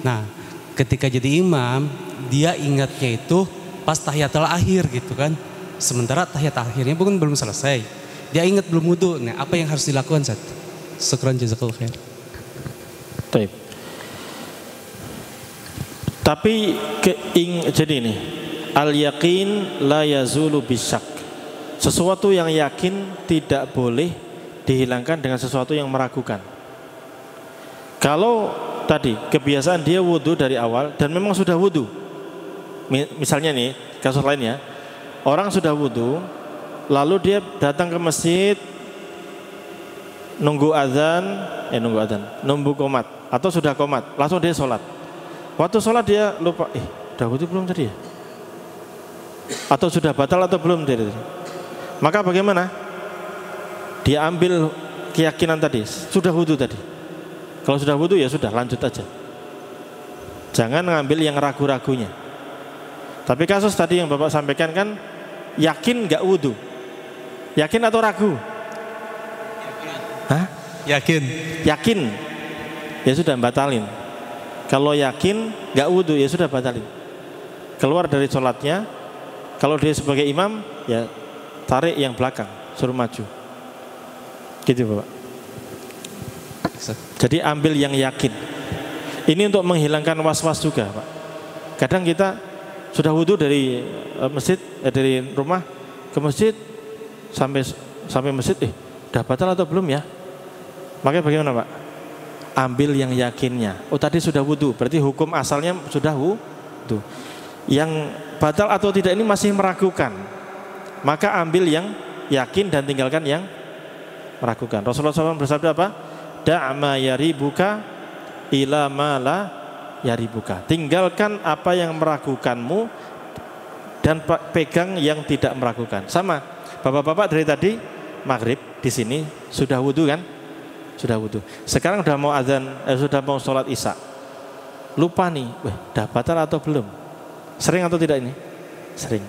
Nah, ketika jadi imam dia ingatnya itu pas tahiyatul akhir gitu kan. Sementara tahiyat akhirnya pun belum selesai. Dia ingat belum wudu. Nah, apa yang harus dilakukan Ustaz? Syukran jazakallahu khair. Baik. Tapi jadi ini al-yaqin la yazulu bisyak. Sesuatu yang yakin tidak boleh dihilangkan dengan sesuatu yang meragukan. Kalau tadi kebiasaan dia wudu dari awal dan memang sudah wudu, misalnya nih kasus lainnya, orang sudah wudu lalu dia datang ke masjid nunggu komat atau sudah komat, langsung dia sholat. Waktu sholat dia lupa, udah wudu belum tadi ya? Atau sudah batal atau belum tadi? Maka bagaimana? Dia ambil keyakinan tadi, sudah wudu tadi. Kalau sudah wudu ya sudah, lanjut aja. Jangan ngambil yang ragu-ragunya. Tapi kasus tadi yang Bapak sampaikan kan yakin nggak wudu? Yakin atau ragu? Hah? Yakin. Yakin. Ya sudah batalin. Kalau yakin nggak wudu ya sudah batalin. Keluar dari sholatnya. Kalau dia sebagai imam ya tarik yang belakang, suruh maju. Gitu Bapak. Jadi ambil yang yakin. Ini untuk menghilangkan was-was juga Pak. Kadang kita sudah wudu dari masjid, dari rumah ke masjid sampai masjid, udah batal atau belum ya? Makanya bagaimana Pak? Ambil yang yakinnya. Oh tadi sudah wudu, berarti hukum asalnya sudah wudu. Yang batal atau tidak ini masih meragukan. Maka ambil yang yakin dan tinggalkan yang meragukan. Rasulullah SAW bersabda apa? Da'ma yaribuka ila ma la yaribuka. Tinggalkan apa yang meragukanmu dan pegang yang tidak meragukan. Sama. Bapak-bapak dari tadi maghrib di sini sudah wudu kan? Sudah wudu. Sekarang sudah mau azan, sudah mau sholat isya. Lupa nih, udah batal atau belum? Sering atau tidak ini? Sering.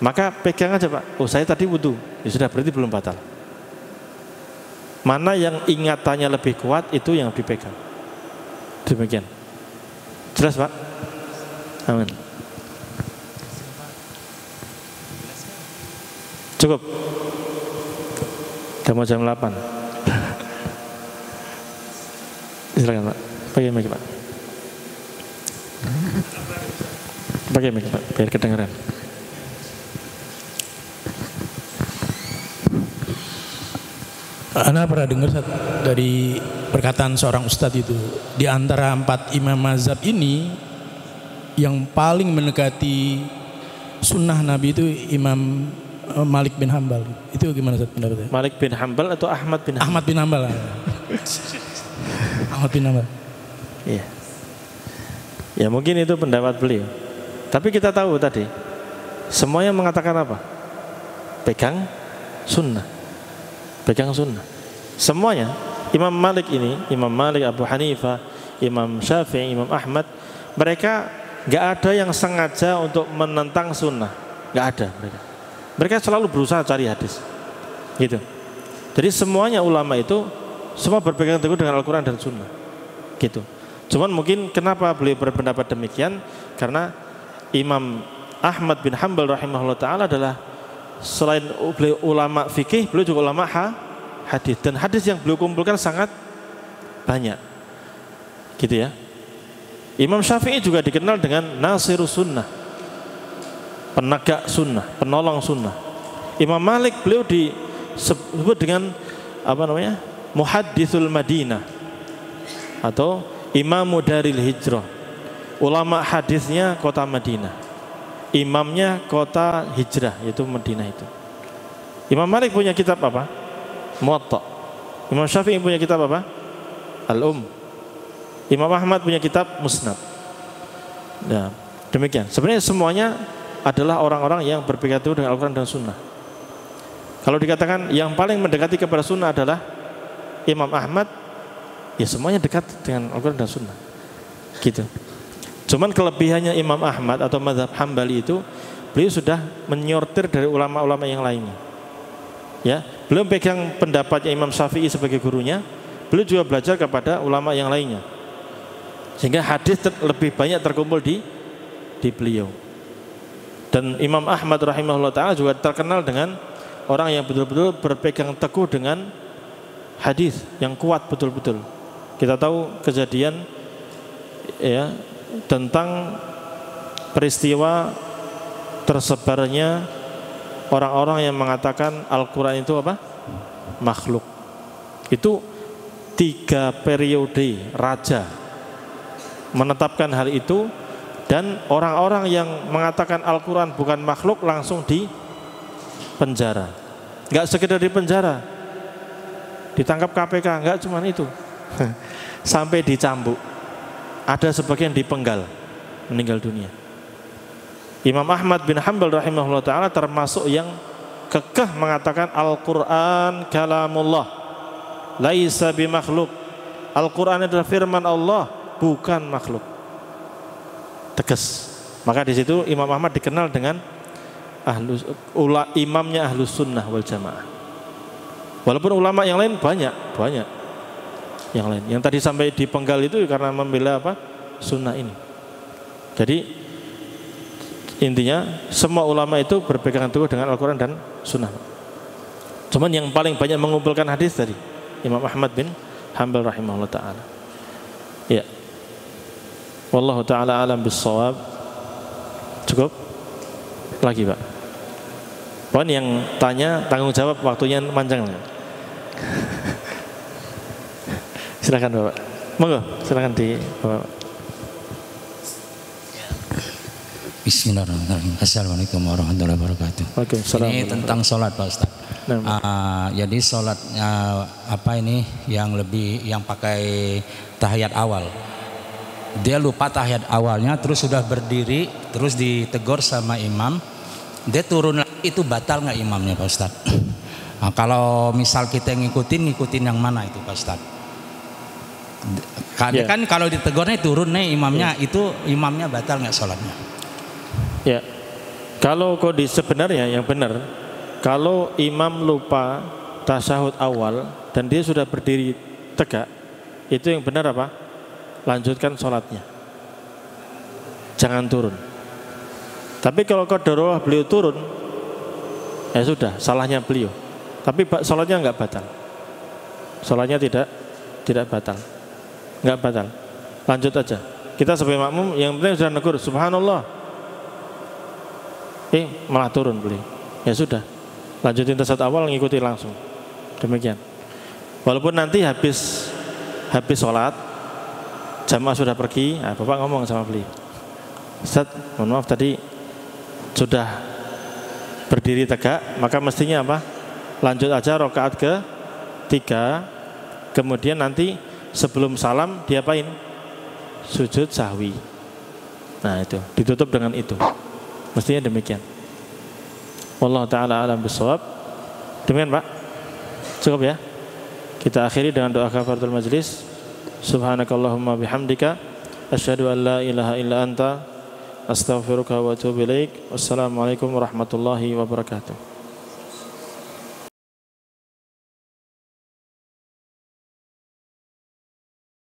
Maka pegang aja Pak. Oh saya tadi wudu. Ya sudah berarti belum batal. Mana yang ingatannya lebih kuat itu yang dipegang. Demikian. Jelas Pak? Amin. Cukup. Udah mau jam 8. Silakan Pak. Pakai mic Pak. Pakai mic Pak, biar kedengaran. Ana pernah dengar dari perkataan seorang ustadz itu, di antara 4 imam mazhab ini yang paling mendekati sunnah Nabi itu Imam Malik bin Hambal. Itu gimana Ustaz pendapatnya? Malik bin Hambal atau Ahmad bin Hambal? Ahmad bin Hambal. Ahmad bin Hambal. Iya. Ya mungkin itu pendapat beliau. Tapi kita tahu tadi semuanya mengatakan apa? Pegang sunnah. pegang sunnah. Semuanya. Imam Malik ini, Imam Malik, Abu Hanifah, Imam Syafi'i, Imam Ahmad, mereka nggak ada yang sengaja untuk menentang sunnah, nggak ada mereka. Mereka selalu berusaha cari hadis, gitu. Jadi semuanya ulama itu semua berpegang teguh dengan Al-Quran dan Sunnah, gitu. Cuman mungkin kenapa beliau berpendapat demikian? Karena Imam Ahmad bin Hanbal rahimahullah ta'ala adalah selain beliau ulama fikih, beliau juga ulama hadis, dan hadis yang beliau kumpulkan sangat banyak, gitu ya. Imam Syafi'i juga dikenal dengan Nasirus Sunnah, penegak sunnah, penolong sunnah. Imam Malik beliau disebut dengan Muhaddithul Madinah atau Imamu Daril Hijrah, ulama hadisnya kota Madinah, imamnya kota hijrah yaitu Madinah itu. Imam Malik punya kitab apa? Muwatta. Imam Syafi'i punya kitab apa? Imam Ahmad punya kitab Musnad. Nah, demikian. Sebenarnya semuanya adalah orang-orang yang berpegang teguh dengan Al-Quran dan Sunnah. Kalau dikatakan yang paling mendekati kepada Sunnah adalah Imam Ahmad, ya semuanya dekat dengan Al-Quran dan Sunnah, gitu. Cuman kelebihannya Imam Ahmad atau mazhab Hambali itu, beliau sudah menyortir dari ulama-ulama yang lainnya. Ya, beliau pegang pendapatnya Imam Syafi'i sebagai gurunya, beliau juga belajar kepada ulama yang lainnya, sehingga hadis lebih banyak terkumpul di beliau. Dan Imam Ahmad rahimahullah ta'ala juga terkenal dengan orang yang betul-betul berpegang teguh dengan hadis yang kuat betul-betul. Kita tahu kejadian ya tentang peristiwa tersebarnya orang-orang yang mengatakan Al-Quran itu apa? Makhluk. Itu 3 periode raja menetapkan hal itu, dan orang-orang yang mengatakan Al-Quran bukan makhluk langsung di penjara. Enggak sekedar di penjara, ditangkap KPK, enggak cuma itu. Sampai dicambuk. Ada sebagian dipenggal, meninggal dunia. Imam Ahmad bin Hanbal rahimahullah ta'ala termasuk yang kekeh mengatakan Al-Quran kalamullah laisa bimakhluk. Al-Quran adalah firman Allah, bukan makhluk. Tegas. Maka di situ Imam Ahmad dikenal dengan imamnya Ahlus Sunnah wal Jamaah. Walaupun ulama yang lain banyak yang lain. Yang tadi sampai dipenggal itu karena membela apa? Sunnah ini. Jadi intinya semua ulama itu berpegang teguh dengan Al-Quran dan Sunnah. Cuman yang paling banyak mengumpulkan hadis tadi Imam Ahmad bin Hanbal rahimahullah ta'ala. Ya. Wallahu ta'ala alam bis-shawab. Cukup? Lagi Pak. Pohon yang tanya tanggung jawab waktunya panjang. Silakan Bapak. Monggo, silakan di Bapak. Bismillahirrahmanirrahim. Assalamualaikum warahmatullahi wabarakatuh. Ini tentang sholat Pak Ustaz. Jadi sholat yang pakai tahiyat awal. Dia lupa tahiyat awalnya, terus sudah berdiri, terus ditegur sama imam. Dia turun lagi, itu batal nggak imamnya Pak Ustaz? Nah, kalau misal kita ngikutin yang mana itu Pak Ustaz? Kan kalau ditegurnya turun nih imamnya, itu imamnya batal nggak sholatnya? Ya, kalau sebenarnya yang benar, kalau imam lupa tasyahud awal dan dia sudah berdiri tegak, itu yang benar apa? Lanjutkan sholatnya, jangan turun. Tapi kalau qadarullah beliau turun, ya sudah, salahnya beliau. Tapi sholatnya nggak batal, sholatnya tidak batal, nggak batal. Lanjut aja. Kita sebagai makmum yang penting sudah negur, subhanallah. Malah turun beliau. Ya sudah, lanjutin tasyahud awal, ngikuti langsung. Demikian. Walaupun nanti habis sholat, jamaah sudah pergi, Bapak ngomong sama beliau, Ustaz, mohon maaf tadi sudah berdiri tegak, maka mestinya apa? Lanjut aja rakaat ke-3, kemudian nanti sebelum salam diapain? Sujud sahwi. Nah itu, ditutup dengan itu. Mestinya demikian. Wallahu ta'ala alam bisawab. Demikian Pak. Cukup ya. Kita akhiri dengan doa kafaratul majlis. Subhanakallahumma bihamdika asyhadu an la ilaha illa anta astaghfiruka wa atubu ilaik. Wassalamualaikum warahmatullahi wabarakatuh.